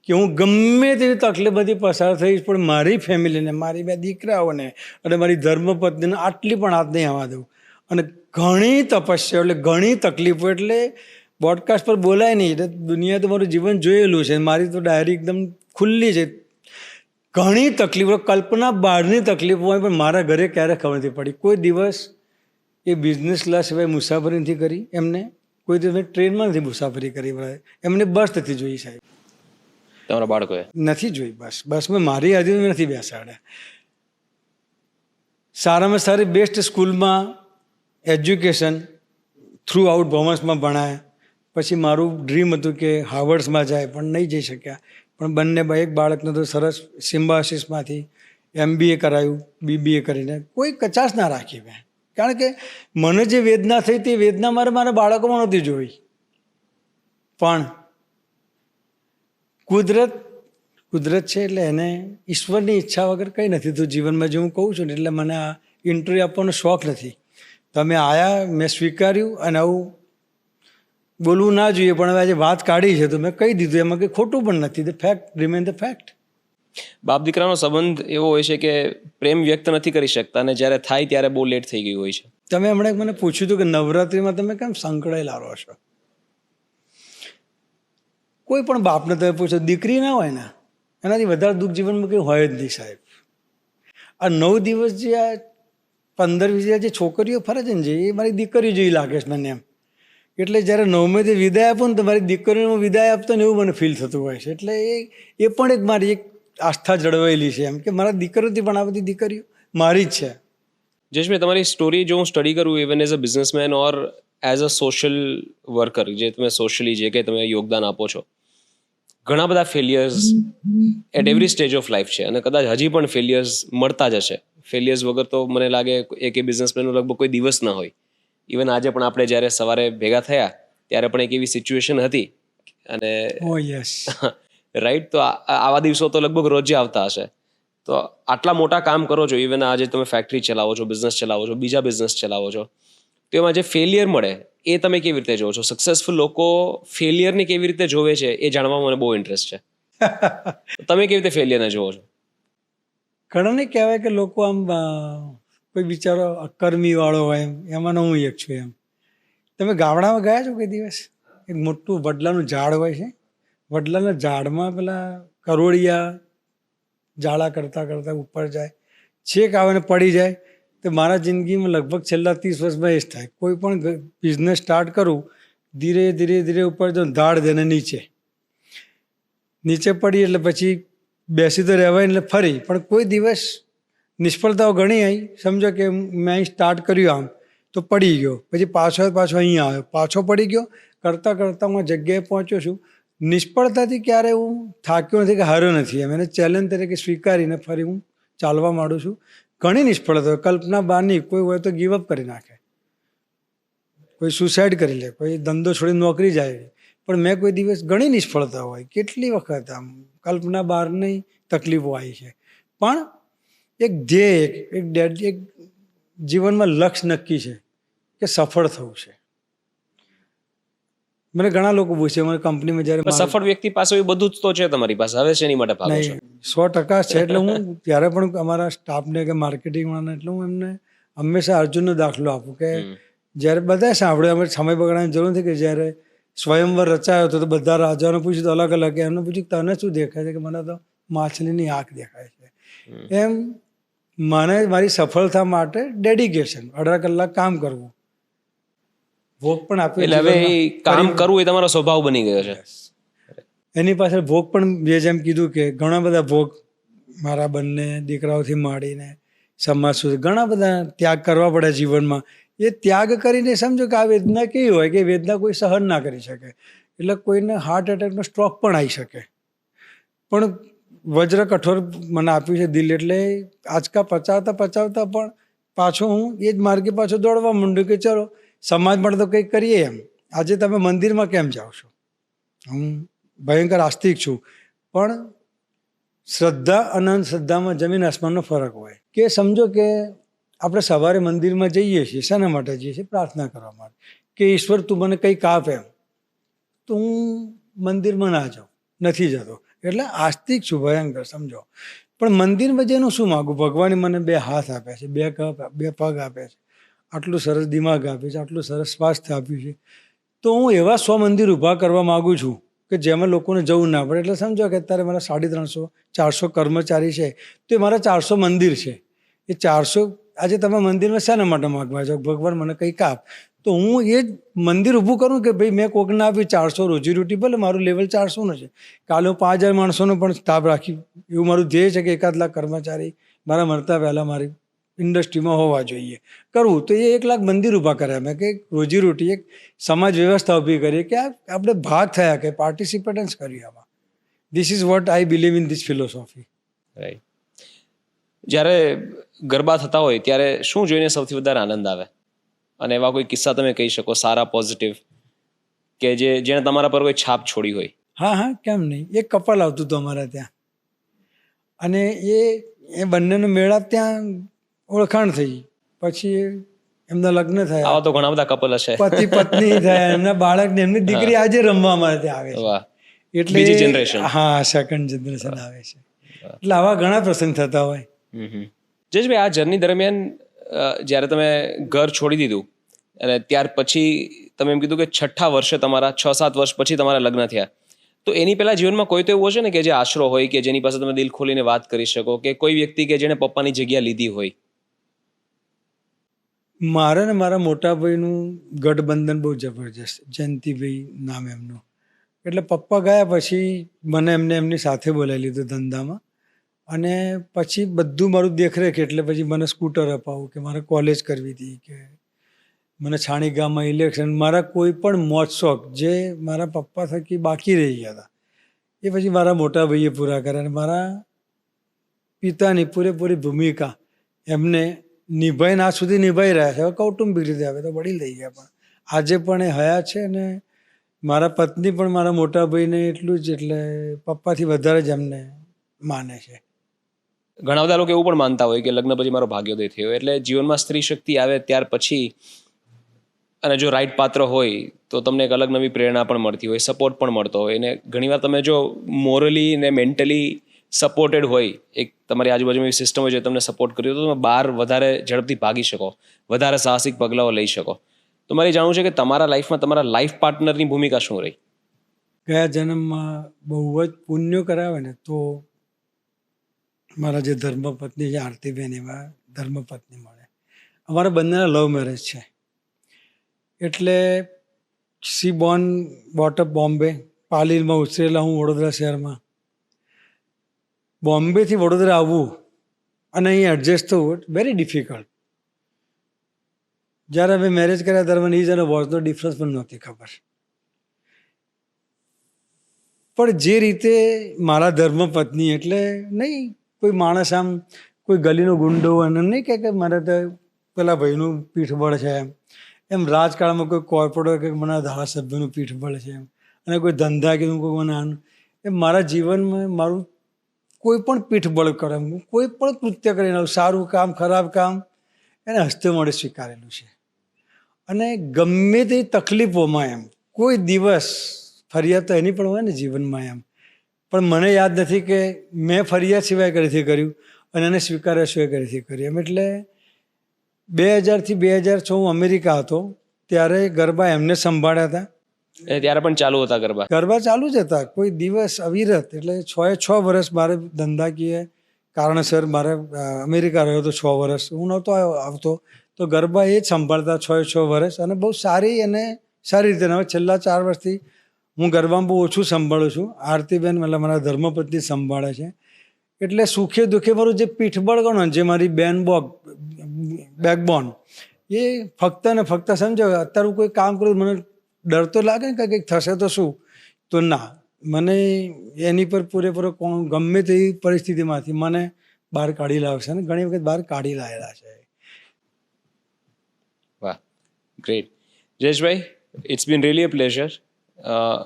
કે હું ગમે તેવી તકલીફ બધી પસાર થઈશ, પણ મારી ફેમિલીને, મારી 2 દીકરાઓને અને મારી ધર્મપત્નીને આટલી પણ હાથ નહીં આવવા દઉં. અને ઘણી તપસ્યા, એટલે ઘણી તકલીફો, એટલે પોડકાસ્ટ પર બોલાય નહીં, એટલે દુનિયા તો મારું જીવન જોયેલું છે. મારી તો ડાયરી એકદમ ખુલ્લી છે. ઘણી તકલીફો, કલ્પના બહારની તકલીફો હોય, પણ મારા ઘરે ક્યારે ખબર નથી પડી. કોઈ દિવસ એ બિઝનેસ ક્લાસ સિવાય મુસાફરી નથી કરી એમને. કોઈ દિવસ ટ્રેનમાં નથી મુસાફરી કરી. એમને બસ નથી જોઈ, સાહેબ. તમારા બાળકોએ નથી જોઈ બસ. બસમાં મારી હાજરી નથી બેસાડ્યા. સારામાં સારી બેસ્ટ સ્કૂલમાં એજ્યુકેશન થ્રુ આઉટ કોમર્સમાં ભણાયા. પછી મારું ડ્રીમ હતું કે હાર્વર્ડ્સમાં જાય, પણ નહીં જઈ શક્યા. પણ બંને એક બાળકને તો સરસ સિમ્બાયોસિસમાંથી MBA કરાયું, BBA કરીને. કોઈ કચાશ ના રાખી મેં, કારણ કે મને જે વેદના થઈ તે વેદના મારા બાળકોમાં નહોતી જોઈ. પણ કુદરત છે, એટલે એને ઈશ્વરની ઈચ્છા વગર કંઈ નથી થતું જીવનમાં. જે હું કહું છું ને, એટલે મને આ ઇન્ટરવ્યૂ આપવાનો શોખ નથી. તમે આયા, મેં સ્વીકાર્યું, અને આવું બોલવું ના જોઈએ, પણ હવે આજે વાત કાઢી છે તો મેં કહી દીધું. એમાં કંઈ ખોટું પણ નથી. The fact remain the fact. બાપ દીકરાનો સંબંધ એવો હોય છે કે પ્રેમ વ્યક્ત નથી કરી શકતા, અને જ્યારે થાય ત્યારે બહુ લેટ થઈ ગયું હોય છે. તમે હમણાં મને પૂછ્યું હતું કે નવરાત્રિમાં તમે કેમ સંકળાયેલા રહો છો. કોઈ પણ બાપને તમે પૂછો, દીકરી ના હોય ને એનાથી વધારે દુઃખ જીવનમાં કંઈ હોય જ નહીં, સાહેબ. આ 9 દિવસ જે આ 15-20 જે છોકરીઓ ફરે છે ને, એ મારી દીકરીઓ જેવી લાગે છે મને એમ. એટલે જ્યારે 9મેથી વિદાય આપું ને, તો મારી દીકરીઓને વિદાય આપતો ને એવું મને ફીલ થતું હોય છે. એટલે એ પણ એક મારી એક આસ્થા જળવાયેલી છે, એમ કે મારા દીકરીઓથી પણ આ બધી દીકરીઓ મારી જ છે. જયેશભાઈ, તમારી સ્ટોરી જો હું સ્ટડી કરું, even as a businessman or as a social worker, જે તમે સોશિયલી જે કંઈ તમે યોગદાન આપો છો, ઘણા બધા failures at every stage of life છે, અને કદાચ હજી પણ ફેલિયર્સ મળતા જ હશે. ફેલિયર્સ વગર તો મને લાગે એક બિઝનેસમેનનો લગભગ કોઈ દિવસ ના હોય. ઇવન આજે પણ આપણે જ્યારે સવારે ભેગા થયા ત્યારે પણ એક એવી સિચ્યુએશન હતી, અને રાઈટ, તો આવા દિવસો તો લગભગ રોજે આવતા હશે. તો આટલા મોટા કામ કરો છો, ઇવન આજે તમે ફેક્ટરી ચલાવો છો, બિઝનેસ ચલાવો છો, બીજા બિઝનેસ ચલાવો છો, તો એમાં જે ફેલિયર મળે એ તમે કેવી રીતે જોવો છો? સક્સેસફુલ લોકો ફેલિયરને કેવી રીતે જોવે છે એ જાણવામાં મને બહુ ઇન્ટરેસ્ટ છે. તમે કેવી રીતે ફેલિયરને જોવો છો? ઘણા ને કહેવાય કે લોકો આમ કોઈ બિચારો અકર્મી વાળો હોય એમાંનો હું એક છું એમ. તમે ગામડામાં ગયા છો કોઈ દિવસ? એક મોટું વડલાનું ઝાડ હોય છે, વડલાના ઝાડમાં પેલા કરોળિયા ઝાડા કરતાં કરતાં ઉપર જાય, છેક આવે ને પડી જાય. તો મારા જિંદગીમાં લગભગ છેલ્લા 30 વર્ષમાં એ જ થાય. કોઈ પણ બિઝનેસ સ્ટાર્ટ કરું, ધીરે ધીરે ધીરે ઉપર જો ધાડ દે ને નીચે પડી એટલે પછી બેસી તો રહેવાય એટલે ફરી, પણ કોઈ દિવસ નિષ્ફળતાઓ ઘણી આવી. સમજો કે મેં અહીં સ્ટાર્ટ કર્યું આમ તો પડી ગયો, પછી પાછો અહીંયા આવ્યો, પાછો પડી ગયો, કરતાં કરતાં હું જગ્યાએ પહોંચ્યો છું. નિષ્ફળતાથી ક્યારે હું થાક્યો નથી કે હાર્યો નથી. એમ એને ચેલેન્જ તરીકે સ્વીકારીને ફરી હું ચાલવા માંડું છું. ઘણી નિષ્ફળતા કલ્પના બહારની, કોઈ હોય તો ગીવઅપ કરી નાખે, કોઈ સુસાઇડ કરી લે, કોઈ ધંધો છોડી નોકરી જાય. પણ મેં કોઈ દિવસ ઘણી નિષ્ફળતા હોય, કેટલી વખત આમ કલ્પના બહારની તકલીફો આવી છે. પણ એક ધ્યેય, એક જીવનમાં લક્ષ્ય નક્કી છે કે સફળ થવું છે. મને ઘણા લોકો પૂછે, મને કંપનીમાં જ્યારે સફળ વ્યક્તિ પાસે એ બધું જ તો છે તમારી પાસે, હવે શેની માટે ભાગો છો? 100% છે. એટલે હું ત્યારે પણ અમારા સ્ટાફને કે માર્કેટિંગવાળાને એટલે હું એમને હંમેશા અર્જુનનો દાખલો આપું કે જ્યારે બધા સાંભળ્યું, અમે સમય બગાડવાની જરૂર નથી. કે જ્યારે સ્વયંવર રચાયો હતો તો બધા રાજાઓને પૂછ્યું તો અલગ અલગ, એમને પૂછ્યું તને શું દેખાય છે? કે મને તો માછલીની આંખ દેખાય છે. એમ મને મારી સફળતા માટે ડેડિકેશન, 18 કલાક કામ કરવું, ભોગ પણ આપ્યો. એટલે હવે એ કામ કરવું એ તમારો સ્વભાવ બની ગયો છે. એની પાછળ ભોગ પણ, જેમ કીધું કે ઘણા બધા ભોગ, મારા બંને દીકરાઓથી માંડીને સમાજ સુધી ઘણા બધા ત્યાગ કરવા પડે જીવનમાં. એ ત્યાગ કરીને સમજો કે આ વેદના કેવી હોય કે વેદના કોઈ સહન ના કરી શકે. એટલે કોઈને હાર્ટ એટેકનો સ્ટ્રોક પણ આવી શકે. પણ વજ્ર કઠોર મને આપ્યું છે દિલ, એટલે આજકા પચાવતા પણ પાછો હું એ જ માર્ગે પાછો દોડવા માંડ્યું કે ચલો સમાજ માટે તો કંઈક કરીએ. એમ આજે તમે મંદિરમાં કેમ જાઓ છો? હું ભયંકર આસ્તિક છું, પણ શ્રદ્ધા અને અંધશ્રદ્ધામાં જમીન આસમાનનો ફરક હોય. કે સમજો કે આપણે સવારે મંદિરમાં જઈએ છીએ, શાના માટે જઈએ છીએ? પ્રાર્થના કરવા માટે, કે ઈશ્વર તું મને કંઈક આપ એમ. તો હું મંદિરમાં ના જાઉં, નથી જતો, એટલે આસ્તિક છું ભયંકર, સમજો. પણ મંદિરમાં જઈને શું માગું? ભગવાને મને 2 હાથ આપ્યા છે, 2 પગ આપ્યા છે, આટલું સરસ દિમાગ આપ્યું છે, આટલું સરસ સ્વાસ્થ્ય આપ્યું છે. તો હું એવા 100 મંદિર ઊભા કરવા માગું છું કે જેમાં લોકોને જવું ના પડે. એટલે સમજો કે અત્યારે મારા 350-400 કર્મચારી છે, તો એ મારા 400 મંદિર છે. એ 400 આજે તમે મંદિરમાં શાના માટે માગવા જાઓ? ભગવાન મને કંઈક આપ. તો હું એ જ મંદિર ઊભું કરું કે ભાઈ મેં કોકને આપ્યું 400 રોજીરોટી, ભલે મારું લેવલ 400 નો છે, કાલે હું 5000 માણસોનો પણ સ્ટાફ રાખી, એવું મારું ધ્યેય છે કે 1 લાખ કર્મચારી મારા મરતા પહેલાં મારી ઇન્ડસ્ટ્રીમાં હોવા જોઈએ કરવું. તો એ 1 લાખ મંદિર ઊભા કર્યા મેં, કે રોજીરોટી, એક સમાજ વ્યવસ્થા ઊભી કરીએ, કે આપણે ભાગ થયા, કે પાર્ટિસિપેટન્સ કર્યું આમાં. This is what I believe in this philosophy. Right. જ્યારે ગરબા થતા હોય ત્યારે શું જોઈને સૌથી વધારે આનંદ આવે? અને એવા કોઈ કિસ્સા તમે કહી શકો, સારા, પોઝિટિવ, કે જેણે તમારા પર કોઈ છાપ છોડી હોય? હા, કેમ નહીં. એક કપલ આવતું હતું અમારા ત્યાં, અને એ બંનેનો મેળાપ ત્યાં ઓળખાણ થઈ. પછી એમના લગ્ન થયા. આવા તો ઘણા બધા કપલ હશે. પતિ પત્ની થયા, એમના બાળકને, એમની દીકરી આજે રમવા અમારે ત્યાં આવે છે. વાહ. એટલે બીજી જનરેશન. હા, સેકન્ડ જનરેશન આવે છે. એટલે આવા ઘણા પ્રસંગ થતા હોય. જયેશભાઈ, આ જર્ની દરમિયાન જ્યારે તમે ઘર છોડી દીધું અને ત્યાર પછી તમે એમ કીધું કે 6ઠ્ઠા વર્ષે તમારા 6-7 વર્ષ પછી તમારા લગ્ન થયા, તો એની પહેલા જીવનમાં કોઈ તો એવું હશે ને કે જે આશરો હોય, કે જેની પાસે તમે દિલ ખોલીને વાત કરી શકો, કે કોઈ વ્યક્તિ કે જેણે પપ્પાની જગ્યા લીધી હોય? મારા ને મારા મોટા ભાઈનું ગઠબંધન બહુ જબરજસ્ત. જયંતિભાઈ નામ એમનું. એટલે પપ્પા ગયા પછી મને એમની સાથે બોલાવી લીધું ધંધામાં. અને પછી બધું મારું દેખરેખ. એટલે પછી મને સ્કૂટર અપાવું, કે મારે કોલેજ કરવી હતી, કે મને છાણી ગામમાં ઇલેક્શન, મારા કોઈ પણ મોજ શોખ જે મારા પપ્પા થકી બાકી રહી ગયા હતા એ પછી મારા મોટા ભાઈએ પૂરા કર્યા. અને મારા પિતાની પૂરેપૂરી ભૂમિકા એમને નિભાઈને આજ સુધી નિભાઈ રહ્યા છે. હવે કૌટુંબિક રીતે, હવે તો વડીલ થઈ ગયા, પણ આજે પણ એ હયાત છે. અને મારા પત્ની પણ મારા મોટા ભાઈને એટલું જ, એટલે પપ્પાથી વધારે જ એમને માને છે. ઘણા બધા લોકો એવું પણ માનતા હોય કે લગ્ન પછી મારો ભાગ્યોદય થયો, એટલે જીવનમાં સ્ત્રી શક્તિ આવે ત્યાર પછી અને જો રાઈટ પાત્ર હોય તો તમને એક અલગ નવી પ્રેરણા પણ મળતી હોય, સપોર્ટ પણ મળતો હોય. અને ઘણીવાર તમે જો મોરલી ને મેન્ટલી સપોર્ટેડ હોય, એક તમારી આજુબાજુમાં એવી સિસ્ટમ હોય જે તમને સપોર્ટ કર્યો, તો તમે બહાર વધારે ઝડપથી ભાગી શકો, વધારે સાહસિક પગલાઓ લઈ શકો. તો મારે જાણવું છે કે તમારા લાઈફમાં તમારા લાઈફ પાર્ટનરની ભૂમિકા શું રહી? ગયા જન્મમાં બહુ જ પુણ્ય કરાવે ને તો મારા જે ધર્મપત્ની છે આરતીબેન, એવા ધર્મપત્ની મળે. અમારા બંનેના લવ મેરેજ છે. એટલે સી બોર્ન બોટઅપ બોમ્બે, પાલીલમાં ઉછરેલા હું વડોદરા શહેરમાં. બોમ્બેથી વડોદરા આવવું અને અહીં એડજસ્ટ થવું વેરી ડિફિકલ્ટ. જ્યારે અમે મેરેજ કર્યા ત્યારે મને એ જરા વોઝનો ડિફરન્સ પણ નહોતી ખબર. પણ જે રીતે મારા ધર્મપત્ની, એટલે નહીં કોઈ માણસ આમ કોઈ ગલીનો ગુંડો અને નહીં કે મારે તો પેલા ભાઈનું પીઠબળ છે એમ રાજકારણમાં કોઈ કોર્પોરેટ કે મને ધારાસભ્યનું પીઠબળ છે અને કોઈ ધંધા કે કોઈ મને આનું એમ મારા જીવનમાં મારું કોઈ પણ પીઠબળ કરે, કોઈ પણ કૃત્ય કરીને સારું કામ ખરાબ કામ એને હસ્તે મળે સ્વીકારેલું છે. અને ગમે તે તકલીફોમાં એમ કોઈ દિવસ ફરિયાદ તો એની પણ હોય ને જીવનમાં એમ, પણ મને યાદ નથી કે મેં ફરિયાદ સિવાય કરીથી કર્યું અને એને સ્વીકાર્યા સિવાય કરીથી કર્યું એમ. એટલે 2000થી 2006 હું અમેરિકા હતો ત્યારે ગરબા એમને સંભાળ્યા હતા. ત્યારે પણ ચાલુ હતા ગરબા? ગરબા ચાલુ જ હતા, કોઈ દિવસ અવિરત. એટલે 6 વર્ષ મારે ધંધાકીય કારણસર મારે અમેરિકા રહ્યો હતો 6 વર્ષ. હું નહોતો આવતો તો ગરબા એ જ સંભાળતા 6 વર્ષ, અને બહુ સારી અને સારી રીતે. હવે છેલ્લા 4 વર્ષથી હું ગરબામાં બહુ ઓછું સંભાળું છું. આરતીબેન એટલે મારા ધર્મપત્ની સંભાળે છે. એટલે સુખે દુઃખે મારું જે પીઠબળ ગણો, જે મારી બેકબોન, એ ફક્ત ને ફક્ત સમજો. અત્યારે હું કોઈ કામ કરું મને ડર તો લાગે ને કે કંઈક થશે તો શું, તો ના, મને એની પર પૂરેપૂરો ગમે તેવી પરિસ્થિતિમાંથી મને બહાર કાઢી લાવશે ને ઘણી વખત બહાર કાઢી લાવેલા છે. વાહ, great. Jayeshbhai, it's been really a pleasure.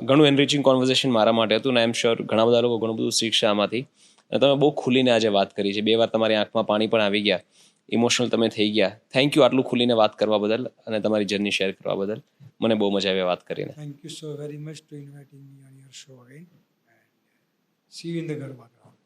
ઘણું એનરિચિંગ કોન્વર્ઝેશન મારા માટે હતું ને આઈ એમ શ્યોર ઘણા બધા લોકો ઘણું બધું શીખશે આમાંથી. અને તમે બહુ ખુલીને આજે વાત કરી છે. 2 વાર તમારી આંખમાં પાણી પણ આવી ગયા, ઇમોશનલ તમે થઈ ગયા. થેન્ક યુ આટલું ખુલીને વાત કરવા બદલ અને તમારી જર્ની શેર કરવા બદલ. મને બહુ મજા આવી વાત કરીને. Thank you so very much two inviting me on your show again. C you in the garba.